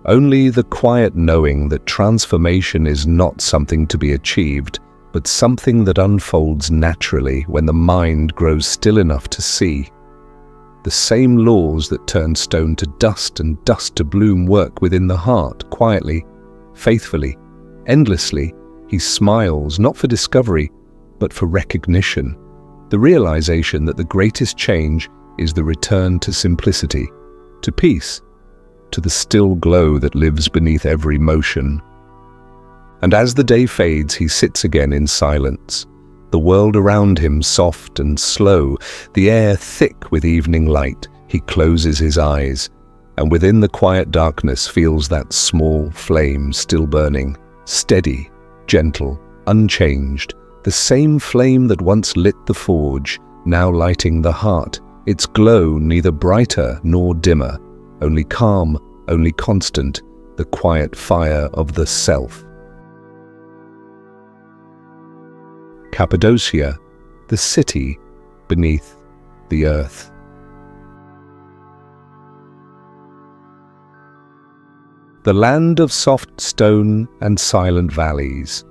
only the quiet knowing that transformation is not something to be achieved, but something that unfolds naturally when the mind grows still enough to see. The same laws that turn stone to dust and dust to bloom work within the heart, quietly, faithfully, endlessly. He smiles, not for discovery, but for recognition, the realization that the greatest change is the return to simplicity, to peace, to the still glow that lives beneath every motion. And as the day fades, he sits again in silence, the world around him soft and slow, the air thick with evening light. He closes his eyes, and within the quiet darkness feels that small flame still burning, steady, gentle, unchanged, the same flame that once lit the forge, now lighting the heart, its glow neither brighter nor dimmer, only calm, only constant, the quiet fire of the self. Cappadocia, the city beneath the earth. The land of soft stone and silent valleys.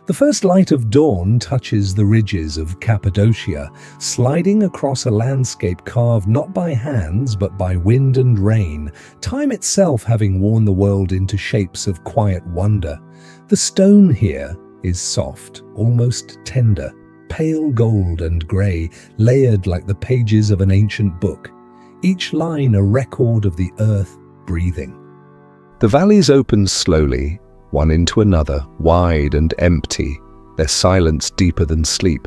The first light of dawn touches the ridges of Cappadocia, sliding across a landscape carved not by hands but by wind and rain, time itself having worn the world into shapes of quiet wonder. The stone here is soft, almost tender, pale gold and grey, layered like the pages of an ancient book, each line a record of the earth breathing. The valleys open slowly, one into another, wide and empty, their silence deeper than sleep.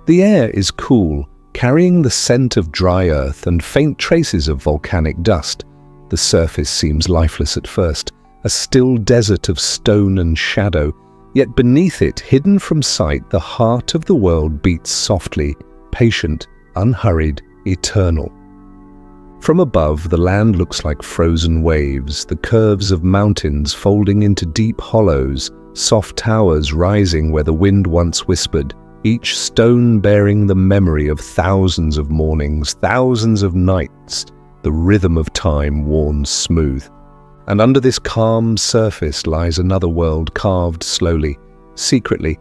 The air is cool, carrying the scent of dry earth and faint traces of volcanic dust. The surface seems lifeless at first, a still desert of stone and shadow, yet beneath it, hidden from sight, the heart of the world beats softly, patient, unhurried, eternal. From above, the land looks like frozen waves, the curves of mountains folding into deep hollows, soft towers rising where the wind once whispered, each stone bearing the memory of thousands of mornings, thousands of nights, the rhythm of time worn smooth. And under this calm surface lies another world carved slowly, secretly,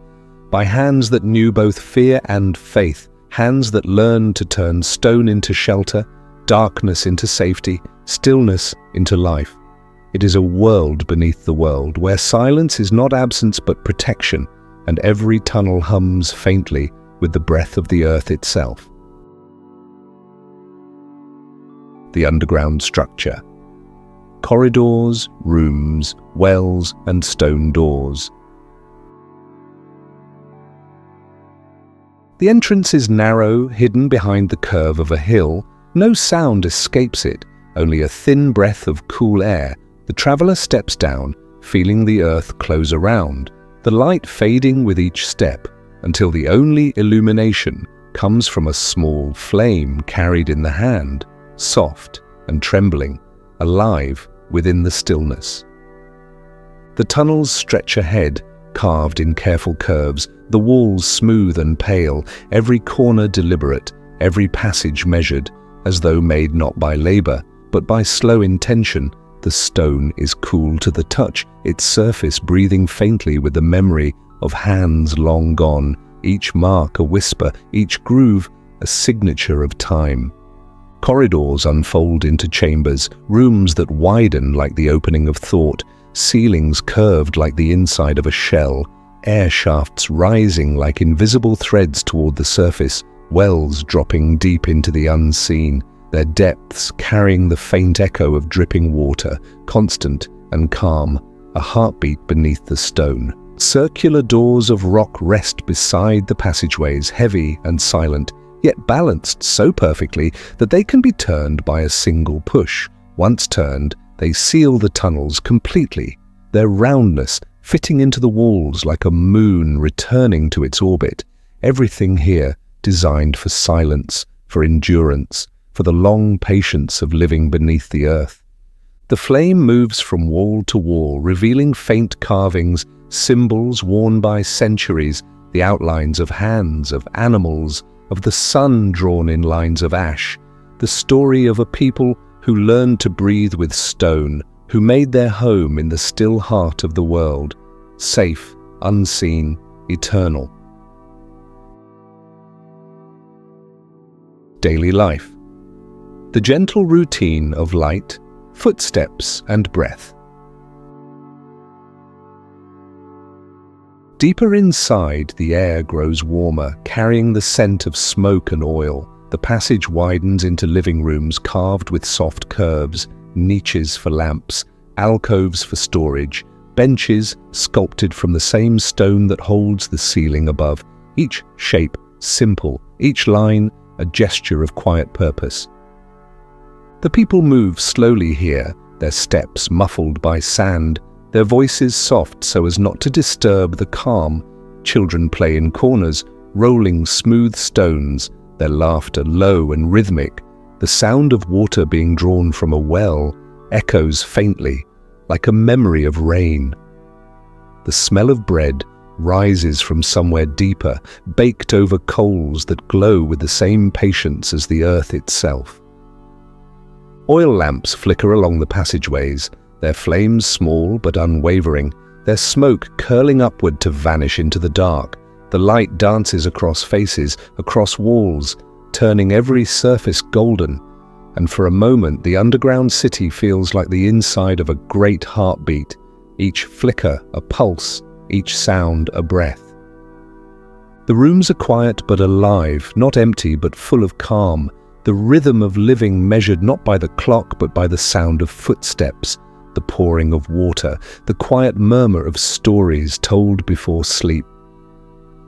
by hands that knew both fear and faith, hands that learned to turn stone into shelter, darkness into safety, stillness into life. It is a world beneath the world, where silence is not absence but protection, and every tunnel hums faintly with the breath of the earth itself. The underground structure. Corridors, rooms, wells, and stone doors. The entrance is narrow, hidden behind the curve of a hill. No sound escapes it, only a thin breath of cool air. The traveler steps down, feeling the earth close around, the light fading with each step, until the only illumination comes from a small flame carried in the hand, soft and trembling, alive within the stillness. The tunnels stretch ahead, carved in careful curves, the walls smooth and pale, every corner deliberate, every passage measured, as though made not by labor, but by slow intention. The stone is cool to the touch, its surface breathing faintly with the memory of hands long gone, each mark a whisper, each groove a signature of time. Corridors unfold into chambers, rooms that widen like the opening of thought, ceilings curved like the inside of a shell, air shafts rising like invisible threads toward the surface, wells dropping deep into the unseen, their depths carrying the faint echo of dripping water, constant and calm, a heartbeat beneath the stone. Circular doors of rock rest beside the passageways, heavy and silent, yet balanced so perfectly that they can be turned by a single push. Once turned, they seal the tunnels completely, their roundness fitting into the walls like a moon returning to its orbit. Everything here designed for silence, for endurance, for the long patience of living beneath the earth. The flame moves from wall to wall, revealing faint carvings, symbols worn by centuries, the outlines of hands, of animals, of the sun drawn in lines of ash, the story of a people who learned to breathe with stone, who made their home in the still heart of the world, safe, unseen, eternal. Daily life. The gentle routine of light, footsteps and breath. Deeper inside, the air grows warmer, carrying the scent of smoke and oil. The passage widens into living rooms carved with soft curves, niches for lamps, alcoves for storage, benches sculpted from the same stone that holds the ceiling above, each shape simple, each line a gesture of quiet purpose. The people move slowly here, their steps muffled by sand, their voices soft so as not to disturb the calm. Children play in corners, rolling smooth stones, their laughter low and rhythmic. The sound of water being drawn from a well echoes faintly, like a memory of rain. The smell of bread rises from somewhere deeper, baked over coals that glow with the same patience as the earth itself. Oil lamps flicker along the passageways, their flames small but unwavering, their smoke curling upward to vanish into the dark. The light dances across faces, across walls, turning every surface golden, and for a moment the underground city feels like the inside of a great heartbeat, each flicker a pulse, each sound a breath. The rooms are quiet but alive, not empty but full of calm, the rhythm of living measured not by the clock but by the sound of footsteps, the pouring of water, the quiet murmur of stories told before sleep.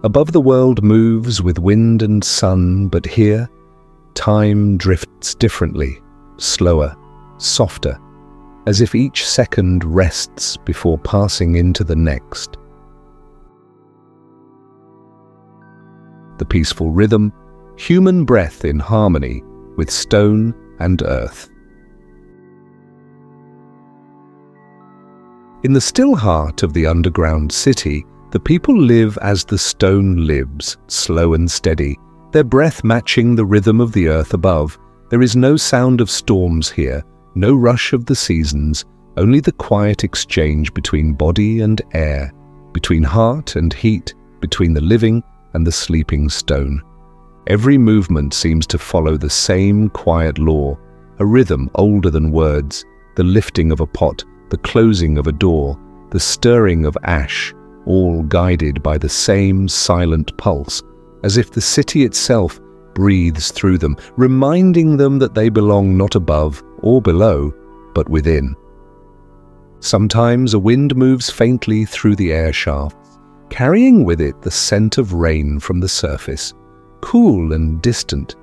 Above the world moves with wind and sun, but here, time drifts differently, slower, softer, as if each second rests before passing into the next. The peaceful rhythm, human breath in harmony with stone and earth. In the still heart of the underground city, the people live as the stone lives, slow and steady, their breath matching the rhythm of the earth above. There is no sound of storms here, no rush of the seasons, only the quiet exchange between body and air, between heart and heat, between the living and the sleeping stone. Every movement seems to follow the same quiet law, a rhythm older than words, the lifting of a pot, the closing of a door, the stirring of ash, all guided by the same silent pulse, as if the city itself breathes through them, reminding them that they belong not above or below, but within. Sometimes a wind moves faintly through the air shafts, carrying with it the scent of rain from the surface, cool and distant,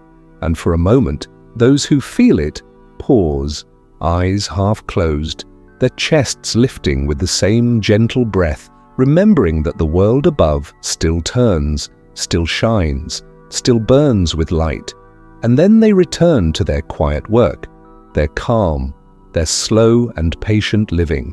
and for a moment, those who feel it pause, eyes half closed, their chests lifting with the same gentle breath, remembering that the world above still turns, still shines, still burns with light, and then they return to their quiet work, their calm, their slow and patient living.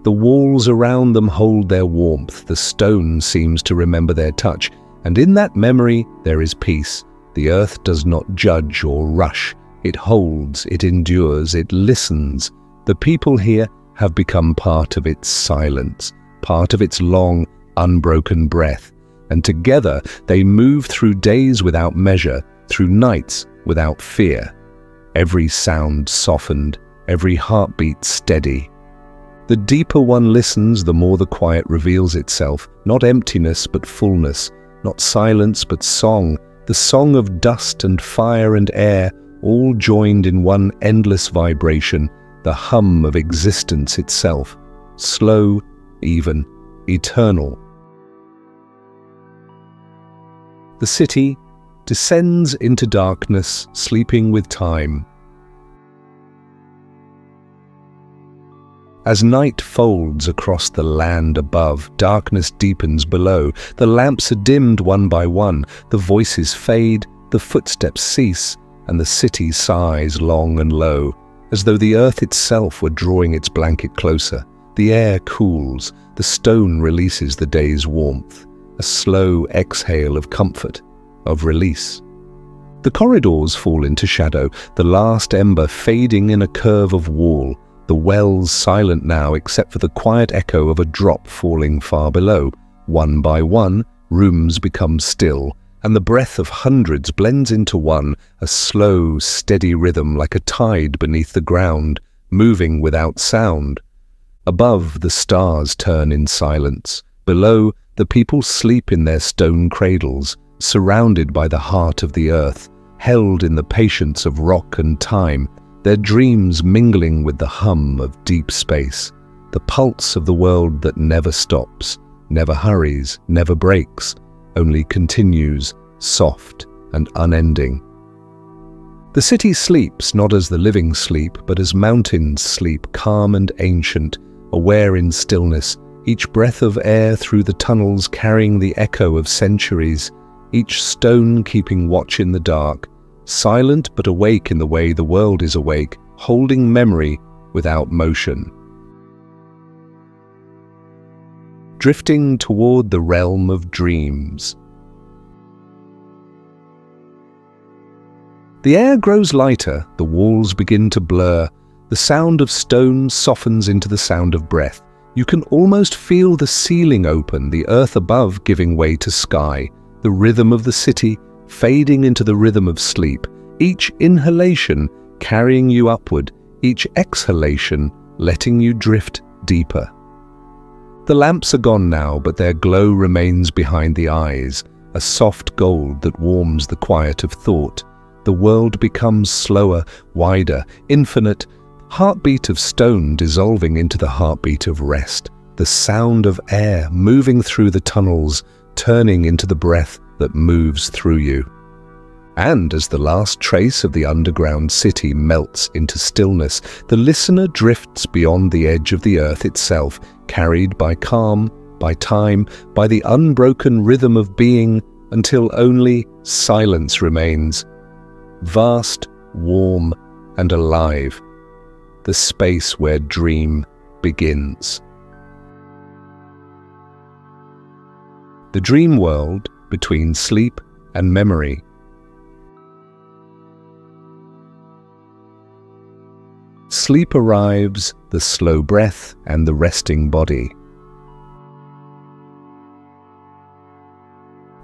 The walls around them hold their warmth, the stone seems to remember their touch, and in that memory there is peace. The earth does not judge or rush, it holds, it endures, it listens. The people here have become part of its silence, part of its long, unbroken breath, and together they move through days without measure, through nights without fear. Every sound softened, every heartbeat steady. The deeper one listens, the more the quiet reveals itself, not emptiness but fullness, not silence but song, the song of dust and fire and air, all joined in one endless vibration, the hum of existence itself, slow, even, eternal. The city, descends into darkness, sleeping with time. As night folds across the land above, darkness deepens below. The lamps are dimmed one by one, the voices fade, the footsteps cease, and the city sighs long and low, as though the earth itself were drawing its blanket closer. The air cools, the stone releases the day's warmth, a slow exhale of comfort, of release. The corridors fall into shadow, the last ember fading in a curve of wall, the wells silent now except for the quiet echo of a drop falling far below. One by one, rooms become still, and the breath of hundreds blends into one, a slow, steady rhythm like a tide beneath the ground, moving without sound. Above, the stars turn in silence. Below, the people sleep in their stone cradles, surrounded by the heart of the earth, held in the patience of rock and time, their dreams mingling with the hum of deep space, the pulse of the world that never stops, never hurries, never breaks, only continues, soft and unending. The city sleeps not as the living sleep, but as mountains sleep, calm and ancient, aware in stillness, each breath of air through the tunnels carrying the echo of centuries, each stone keeping watch in the dark, silent but awake in the way the world is awake, holding memory without motion. Drifting toward the realm of dreams. The air grows lighter, the walls begin to blur, the sound of stone softens into the sound of breath. You can almost feel the ceiling open, the earth above giving way to sky, the rhythm of the city fading into the rhythm of sleep, each inhalation carrying you upward, each exhalation letting you drift deeper. The lamps are gone now, but their glow remains behind the eyes, a soft gold that warms the quiet of thought. The world becomes slower, wider, infinite, heartbeat of stone dissolving into the heartbeat of rest, the sound of air moving through the tunnels, turning into the breath that moves through you. And as the last trace of the underground city melts into stillness, the listener drifts beyond the edge of the earth itself, carried by calm, by time, by the unbroken rhythm of being, until only silence remains. Vast, warm, and alive, the space where dream begins. The dream world between sleep and memory. Sleep arrives, the slow breath and the resting body.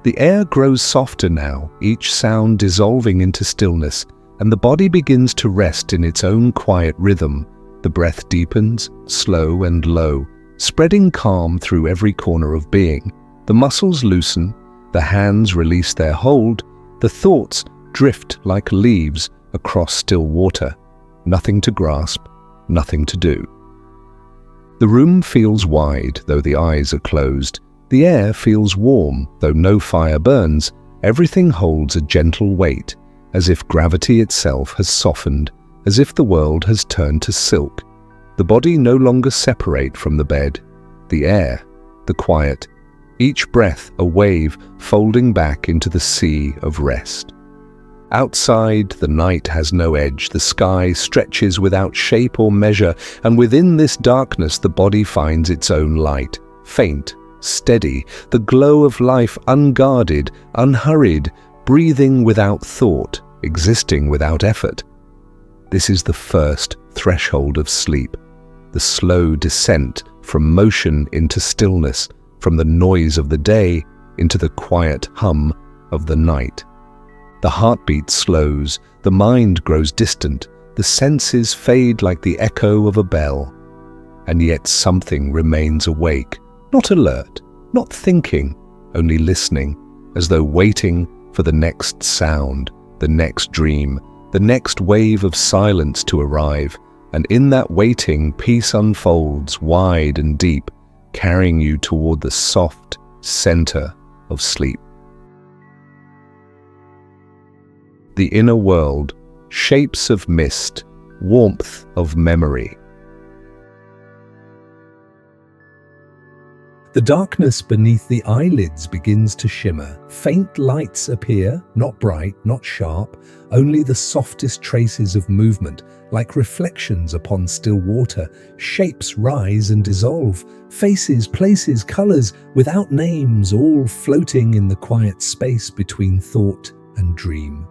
The air grows softer now, each sound dissolving into stillness, and the body begins to rest in its own quiet rhythm. The breath deepens, slow and low, spreading calm through every corner of being. The muscles loosen, the hands release their hold, the thoughts drift like leaves across still water. Nothing to grasp, nothing to do. The room feels wide, though the eyes are closed. The air feels warm, though no fire burns. Everything holds a gentle weight, as if gravity itself has softened, as if the world has turned to silk. The body no longer separate from the bed. The air, the quiet, each breath a wave folding back into the sea of rest. Outside, the night has no edge, the sky stretches without shape or measure, and within this darkness the body finds its own light, faint, steady, the glow of life unguarded, unhurried, breathing without thought, existing without effort. This is the first threshold of sleep, the slow descent from motion into stillness, from the noise of the day into the quiet hum of the night. The heartbeat slows, the mind grows distant, the senses fade like the echo of a bell. And yet something remains awake, not alert, not thinking, only listening, as though waiting for the next sound, the next dream, the next wave of silence to arrive. And in that waiting, peace unfolds wide and deep, carrying you toward the soft center of sleep. the inner world, shapes of mist, warmth of memory. The darkness beneath the eyelids begins to shimmer. Faint lights appear, not bright, not sharp, only the softest traces of movement, like reflections upon still water. Shapes rise and dissolve, faces, places, colors, without names, all floating in the quiet space between thought and dream.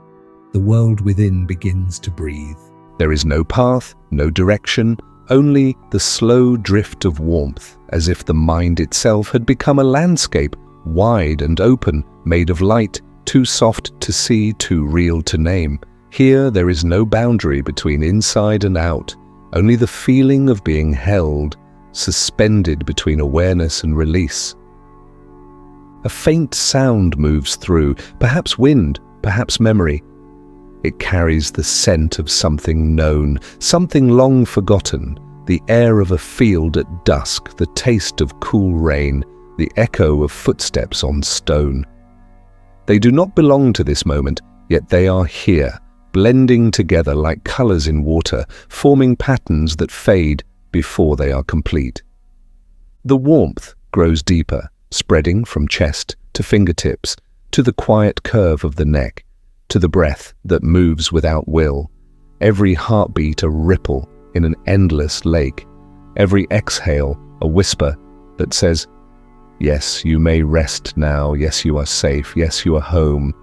The world within begins to breathe. There is no path, no direction, only the slow drift of warmth, as if the mind itself had become a landscape, wide and open, made of light, too soft to see, too real to name. Here there is no boundary between inside and out, only the feeling of being held, suspended between awareness and release. A faint sound moves through, perhaps wind, perhaps memory. It carries the scent of something known, something long forgotten, the air of a field at dusk, the taste of cool rain, the echo of footsteps on stone. They do not belong to this moment, yet they are here, blending together like colors in water, forming patterns that fade before they are complete. The warmth grows deeper, spreading from chest to fingertips, to the quiet curve of the neck, to the breath that moves without will, every heartbeat a ripple in an endless lake, every exhale a whisper that says, yes, you may rest now, yes, you are safe, yes, you are home.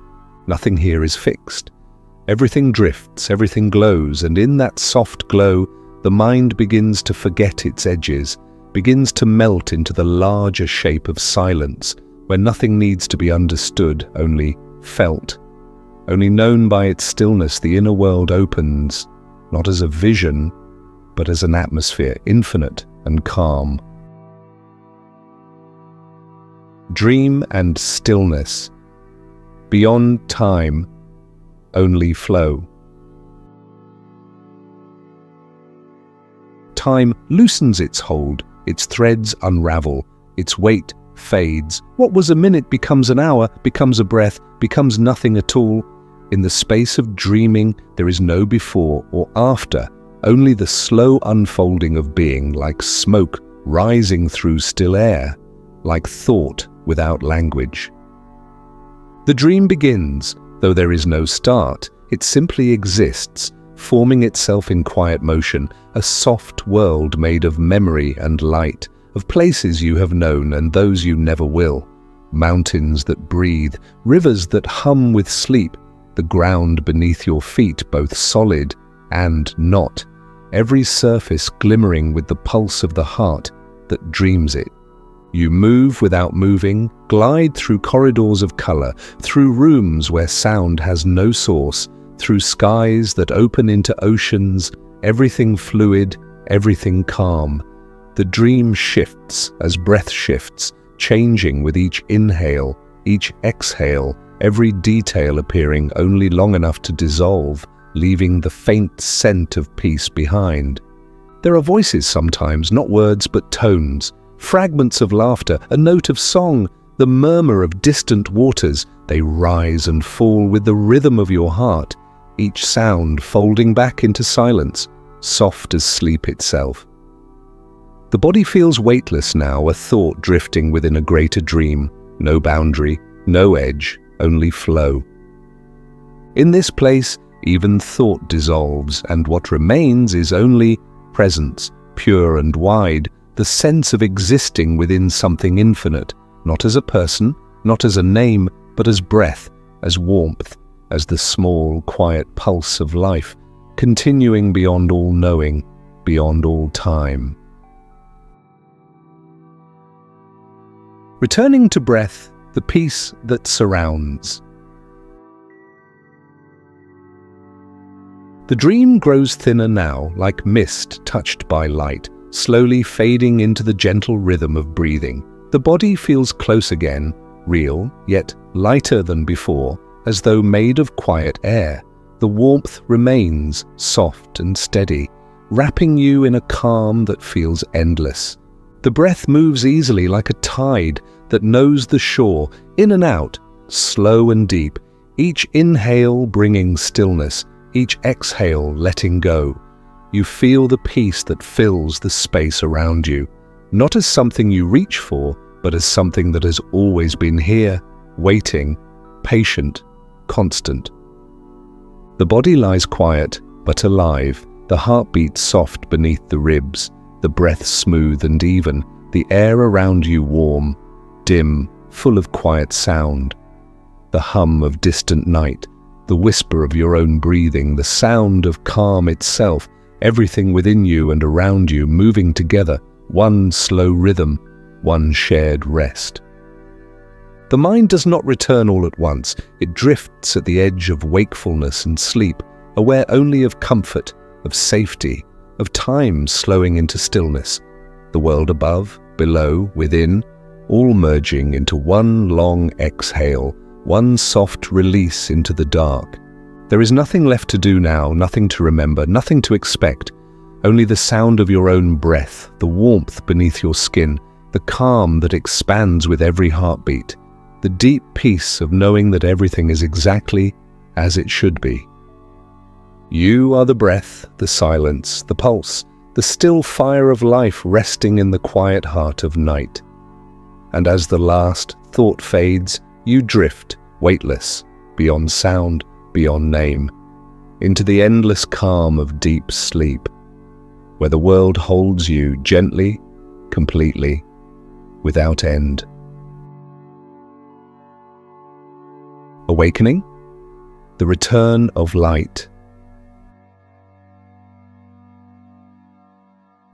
Nothing here is fixed. Everything drifts, everything glows, and in that soft glow, the mind begins to forget its edges, begins to melt into the larger shape of silence, where nothing needs to be understood, only felt. Only known by its stillness, the inner world opens, not as a vision, but as an atmosphere, infinite and calm. Dream and stillness. Beyond time, only flow. Time loosens its hold, its threads unravel, its weight fades. What was a minute becomes an hour, becomes a breath, becomes nothing at all. In the space of dreaming, there is no before or after, only the slow unfolding of being, like smoke rising through still air, like thought without language. The dream begins, though there is no start. It simply exists, forming itself in quiet motion, a soft world made of memory and light, of places you have known and those you never will, mountains that breathe, rivers that hum with sleep, the ground beneath your feet both solid and not, every surface glimmering with the pulse of the heart that dreams it. You move without moving, glide through corridors of color, through rooms where sound has no source, through skies that open into oceans, everything fluid, everything calm. The dream shifts as breath shifts, changing with each inhale, each exhale, every detail appearing only long enough to dissolve, leaving the faint scent of peace behind. There are voices sometimes, not words but tones, fragments of laughter, a note of song, the murmur of distant waters. They rise and fall with the rhythm of your heart, each sound folding back into silence, soft as sleep itself. The body feels weightless now, a thought drifting within a greater dream, no boundary, no edge, only flow. In this place, even thought dissolves, and what remains is only presence, pure and wide, the sense of existing within something infinite, not as a person, not as a name, but as breath, as warmth, as the small, quiet pulse of life, continuing beyond all knowing, beyond all time. Returning to breath, the peace that surrounds. The dream grows thinner now, like mist touched by light, slowly fading into the gentle rhythm of breathing. The body feels close again, real, yet lighter than before, as though made of quiet air. The warmth remains, soft and steady, wrapping you in a calm that feels endless. The breath moves easily like a tide that knows the shore, in and out, slow and deep, Each inhale bringing stillness, each exhale letting go. You feel the peace that fills the space around you, not as something you reach for, but as something that has always been here, waiting, patient, constant. The body lies quiet, but alive, the heartbeat soft beneath the ribs, the breath smooth and even, the air around you warm, dim, full of quiet sound. The hum of distant night, the whisper of your own breathing, the sound of calm itself, everything within you and around you moving together, one slow rhythm, one shared rest. The mind does not return all at once. It drifts at the edge of wakefulness and sleep, aware only of comfort, of safety, of time slowing into stillness. The world above, below, within, all merging into one long exhale, one soft release into the dark. There is nothing left to do now, nothing to remember, nothing to expect, only the sound of your own breath, the warmth beneath your skin, the calm that expands with every heartbeat, the deep peace of knowing that everything is exactly as it should be. You are the breath, the silence, the pulse, the still fire of life resting in the quiet heart of night. And as the last thought fades, you drift, weightless, beyond sound, beyond name, into the endless calm of deep sleep, where the world holds you gently, completely, without end. Awakening, the return of light.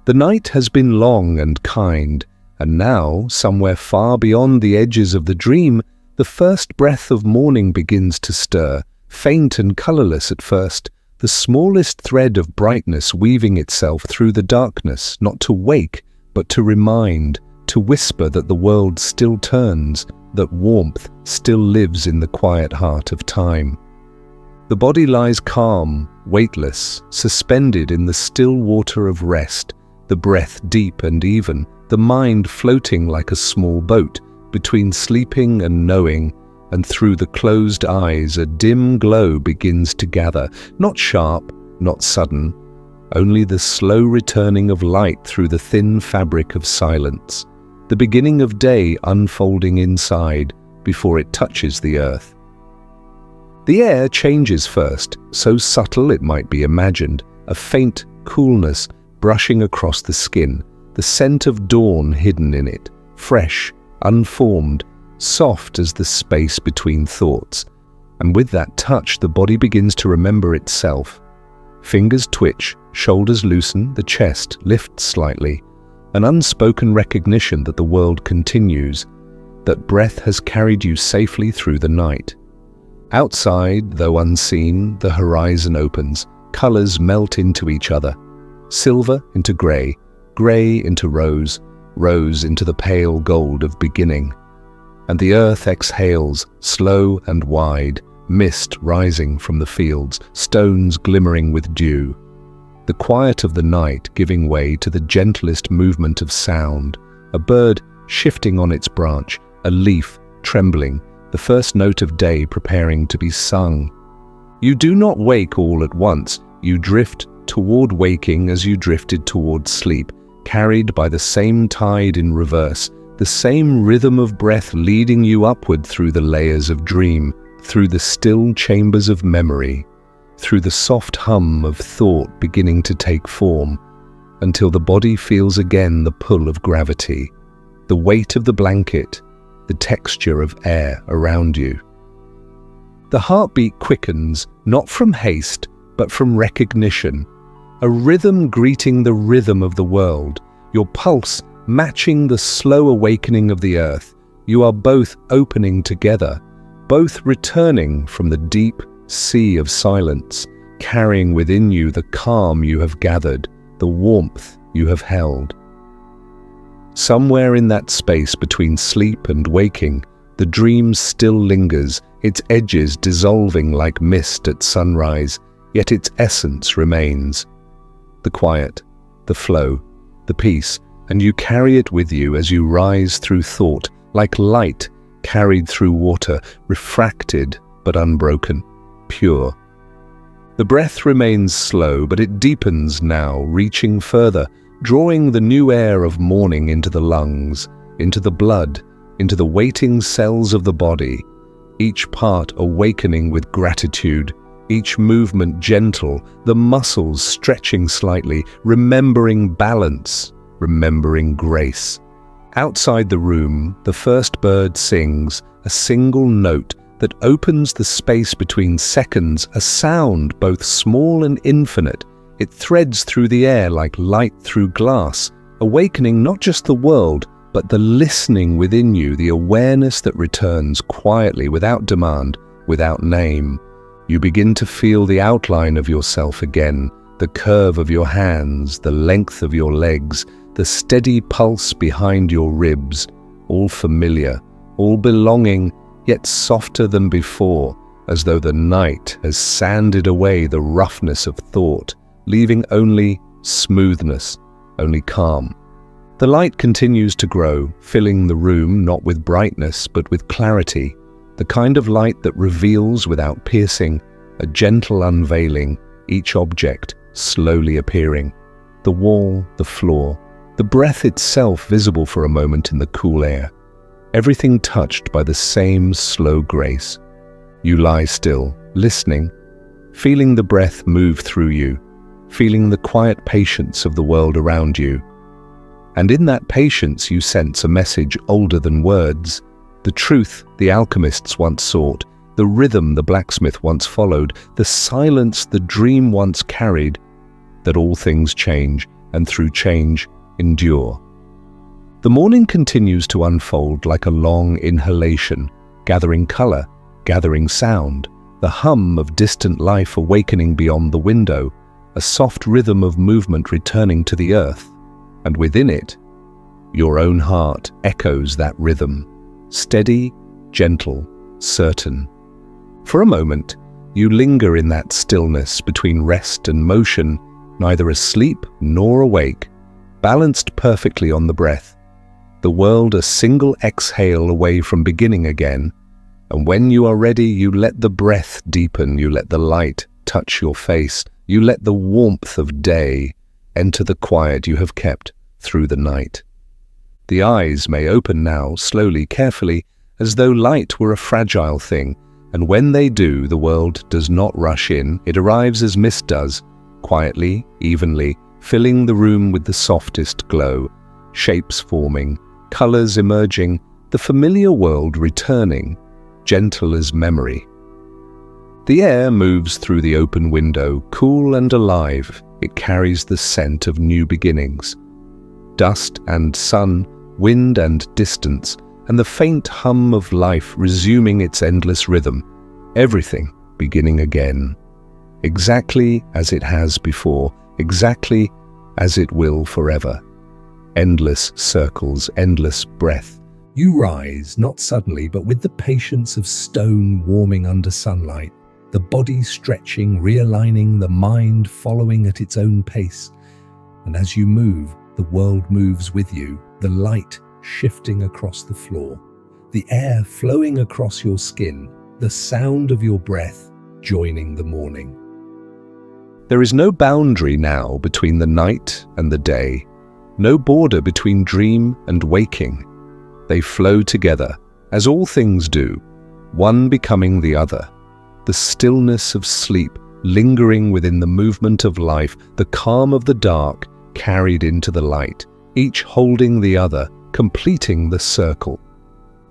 The night has been long and kind, and now, somewhere far beyond the edges of the dream, the first breath of morning begins to stir, faint and colourless at first, the smallest thread of brightness weaving itself through the darkness, not to wake, but to remind, to whisper that the world still turns, that warmth still lives in the quiet heart of time. The body lies calm, weightless, suspended in the still water of rest, the breath deep and even, the mind floating like a small boat, between sleeping and knowing, and through the closed eyes a dim glow begins to gather, not sharp, not sudden, only the slow returning of light through the thin fabric of silence, the beginning of day unfolding inside before it touches the earth. The air changes first, so subtle it might be imagined, a faint coolness brushing across the skin, the scent of dawn hidden in it, fresh, unformed, soft as the space between thoughts. And with that touch, the body begins to remember itself. Fingers twitch, shoulders loosen, the chest lifts slightly, an unspoken recognition that the world continues, that breath has carried you safely through the night. Outside, though unseen, the horizon opens, colors melt into each other, silver into grey, grey into rose, rose into the pale gold of beginning. And the earth exhales, slow and wide, mist rising from the fields, stones glimmering with dew. The quiet of the night giving way to the gentlest movement of sound, a bird shifting on its branch, a leaf trembling, the first note of day preparing to be sung. You do not wake all at once, you drift toward waking as you drifted toward sleep, carried by the same tide in reverse, the same rhythm of breath leading you upward through the layers of dream, through the still chambers of memory, through the soft hum of thought beginning to take form, until the body feels again the pull of gravity, the weight of the blanket, the texture of air around you. The heartbeat quickens, not from haste, but from recognition, a rhythm greeting the rhythm of the world, your pulse matching the slow awakening of the earth. You are both opening together, both returning from the deep sea of silence, carrying within you the calm you have gathered, the warmth you have held. Somewhere in that space between sleep and waking, the dream still lingers, its edges dissolving like mist at sunrise, yet its essence remains. The quiet, the flow, the peace, and you carry it with you as you rise through thought, like light carried through water, refracted but unbroken, pure. The breath remains slow, but it deepens now, reaching further, drawing the new air of morning into the lungs, into the blood, into the waiting cells of the body, each part awakening with gratitude, each movement gentle, the muscles stretching slightly, remembering balance, remembering grace. Outside the room, the first bird sings, a single note that opens the space between seconds, a sound both small and infinite. It threads through the air like light through glass, awakening not just the world, but the listening within you, the awareness that returns quietly, without demand, without name. You begin to feel the outline of yourself again, the curve of your hands, the length of your legs, the steady pulse behind your ribs, all familiar, all belonging, yet softer than before, as though the night has sanded away the roughness of thought, leaving only smoothness, only calm. The light continues to grow, filling the room not with brightness but with clarity, the kind of light that reveals without piercing, a gentle unveiling, each object slowly appearing. The wall, the floor, the breath itself visible for a moment in the cool air. Everything touched by the same slow grace. You lie still, listening, feeling the breath move through you, feeling the quiet patience of the world around you. And in that patience you sense a message older than words, the truth the alchemists once sought, the rhythm the blacksmith once followed, the silence the dream once carried, that all things change, and through change endure. The morning continues to unfold like a long inhalation, gathering color, gathering sound, the hum of distant life awakening beyond the window, a soft rhythm of movement returning to the earth, and within it, your own heart echoes that rhythm, steady, gentle, certain. For a moment, you linger in that stillness between rest and motion, neither asleep nor awake, balanced perfectly on the breath. The world a single exhale away from beginning again, and when you are ready, you let the breath deepen, you let the light touch your face, you let the warmth of day enter the quiet you have kept through the night. The eyes may open now, slowly, carefully, as though light were a fragile thing, and when they do, the world does not rush in, it arrives as mist does, quietly, evenly, filling the room with the softest glow, shapes forming, colors emerging, the familiar world returning, gentle as memory. The air moves through the open window, cool and alive. It carries the scent of new beginnings. Dust and sun, wind and distance, and the faint hum of life resuming its endless rhythm, everything beginning again. Exactly as it has before, exactly as it will forever. Endless circles, endless breath. You rise, not suddenly, but with the patience of stone warming under sunlight, the body stretching, realigning, the mind following at its own pace. And as you move, the world moves with you, the light shifting across the floor, the air flowing across your skin, the sound of your breath joining the morning. There is no boundary now between the night and the day, no border between dream and waking. They flow together, as all things do, one becoming the other. The stillness of sleep lingering within the movement of life, the calm of the dark carried into the light, each holding the other, completing the circle.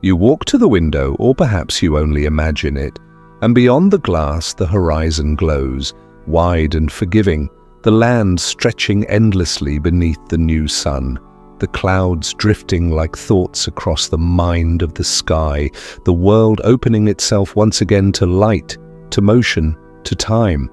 You walk to the window, or perhaps you only imagine it, and beyond the glass the horizon glows, wide and forgiving, the land stretching endlessly beneath the new sun, the clouds drifting like thoughts across the mind of the sky, the world opening itself once again to light, to motion, to time.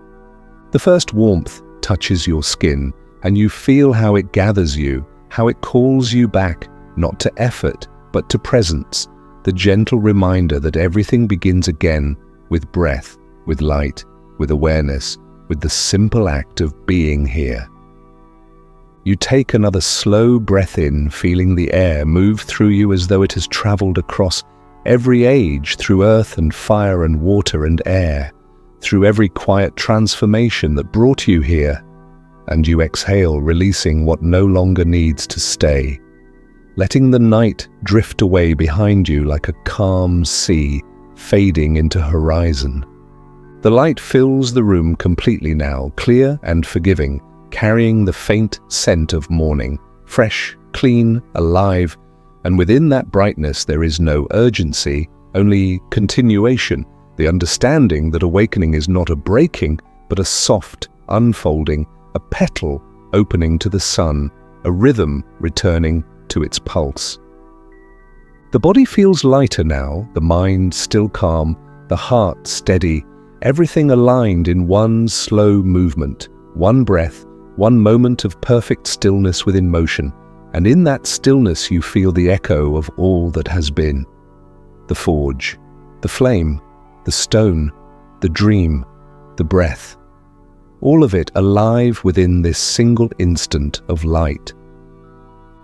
The first warmth touches your skin, and you feel how it gathers you, how it calls you back, not to effort, but to presence, the gentle reminder that everything begins again with breath, with light, with awareness, with the simple act of being here. You take another slow breath in, feeling the air move through you as though it has traveled across every age, through earth and fire and water and air, through every quiet transformation that brought you here, and you exhale, releasing what no longer needs to stay, letting the night drift away behind you like a calm sea fading into horizon. The light fills the room completely now, clear and forgiving, carrying the faint scent of morning, fresh, clean, alive, and within that brightness there is no urgency, only continuation, the understanding that awakening is not a breaking, but a soft unfolding, a petal opening to the sun, a rhythm returning to its pulse. The body feels lighter now, the mind still calm, the heart steady, everything aligned in one slow movement, one breath, one moment of perfect stillness within motion, and in that stillness you feel the echo of all that has been. The forge, the flame, the stone, the dream, the breath, all of it alive within this single instant of light.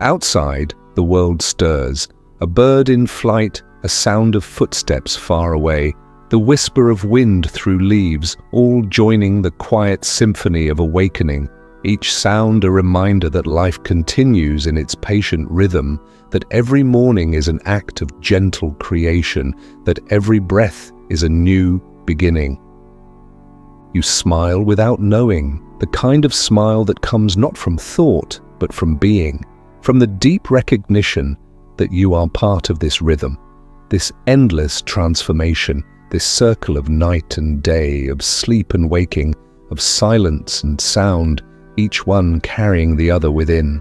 Outside, the world stirs, a bird in flight, a sound of footsteps far away, the whisper of wind through leaves, all joining the quiet symphony of awakening, each sound a reminder that life continues in its patient rhythm, that every morning is an act of gentle creation, that every breath is a new beginning. You smile without knowing, the kind of smile that comes not from thought, but from being, from the deep recognition that you are part of this rhythm, this endless transformation, this circle of night and day, of sleep and waking, of silence and sound, each one carrying the other within.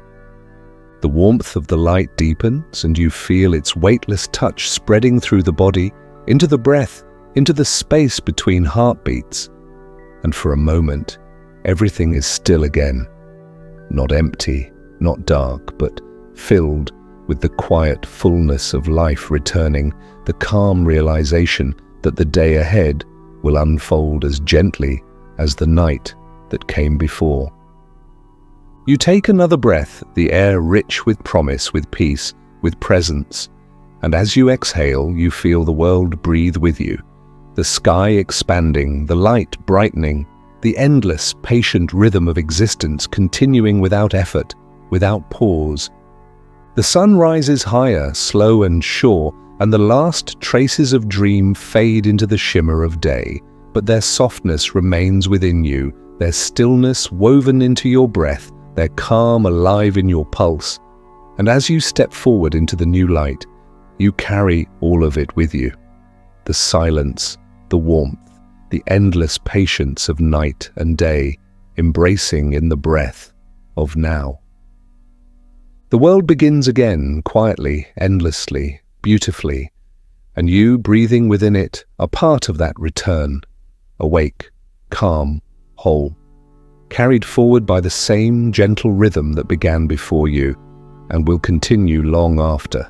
The warmth of the light deepens, and you feel its weightless touch spreading through the body, into the breath, into the space between heartbeats. And for a moment, everything is still again. Not empty, not dark, but filled with the quiet fullness of life returning, the calm realization that the day ahead will unfold as gently as the night that came before. You take another breath, the air rich with promise, with peace, with presence, and as you exhale, you feel the world breathe with you, the sky expanding, the light brightening, the endless, patient rhythm of existence continuing without effort, without pause. The sun rises higher, slow and sure, and the last traces of dream fade into the shimmer of day, but their softness remains within you, their stillness woven into your breath, their calm alive in your pulse. And as you step forward into the new light, you carry all of it with you. The silence, the warmth, the endless patience of night and day, embracing in the breath of now. The world begins again, quietly, endlessly, beautifully, and you, breathing within it, are part of that return, awake, calm, whole, carried forward by the same gentle rhythm that began before you and will continue long after,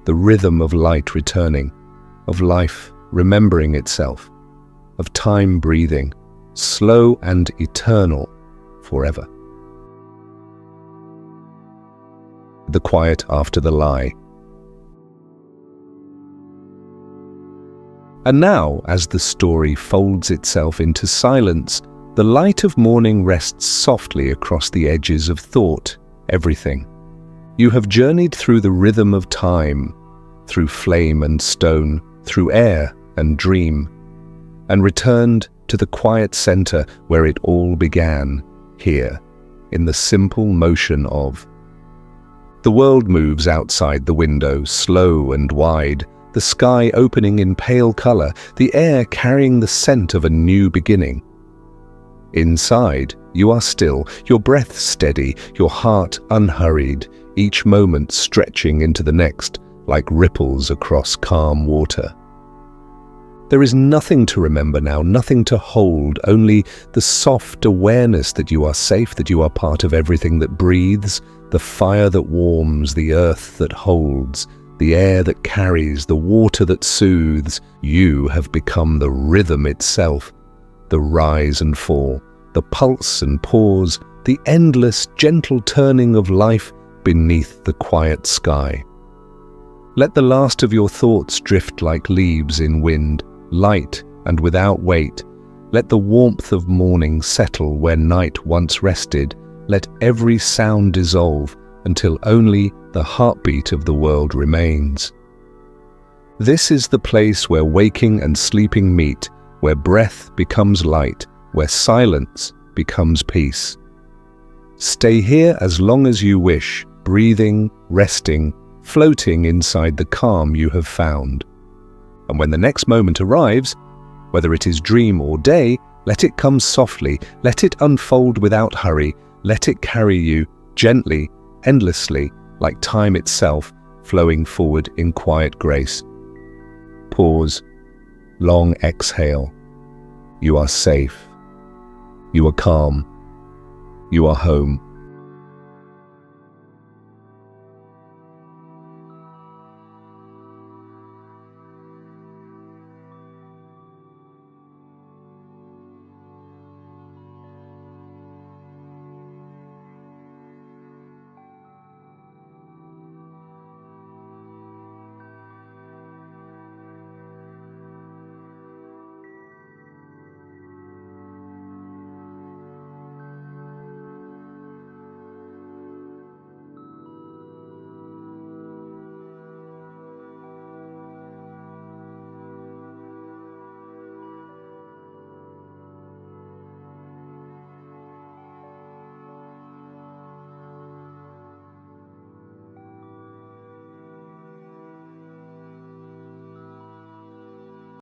the rhythm of light returning, of life remembering itself, of time breathing, slow and eternal, forever. The quiet after the lie. And now, as the story folds itself into silence, the light of morning rests softly across the edges of thought, everything. You have journeyed through the rhythm of time, through flame and stone, through air and dream, and returned to the quiet center where it all began, here, in the simple motion of. The world moves outside the window, slow and wide, the sky opening in pale color, the air carrying the scent of a new beginning. Inside, you are still, your breath steady, your heart unhurried, each moment stretching into the next, like ripples across calm water. There is nothing to remember now, nothing to hold, only the soft awareness that you are safe, that you are part of everything that breathes, the fire that warms, the earth that holds, the air that carries, the water that soothes. You have become the rhythm itself, the rise and fall, the pulse and pause, the endless, gentle turning of life beneath the quiet sky. Let the last of your thoughts drift like leaves in wind, light and without weight. Let the warmth of morning settle where night once rested. Let every sound dissolve until only the heartbeat of the world remains. This is the place where waking and sleeping meet, where breath becomes light, where silence becomes peace. Stay here as long as you wish, breathing, resting, floating inside the calm you have found. And when the next moment arrives, whether it is dream or day, let it come softly, let it unfold without hurry, let it carry you gently, endlessly, like time itself, flowing forward in quiet grace. Pause, long exhale. You are safe. You are calm. You are home.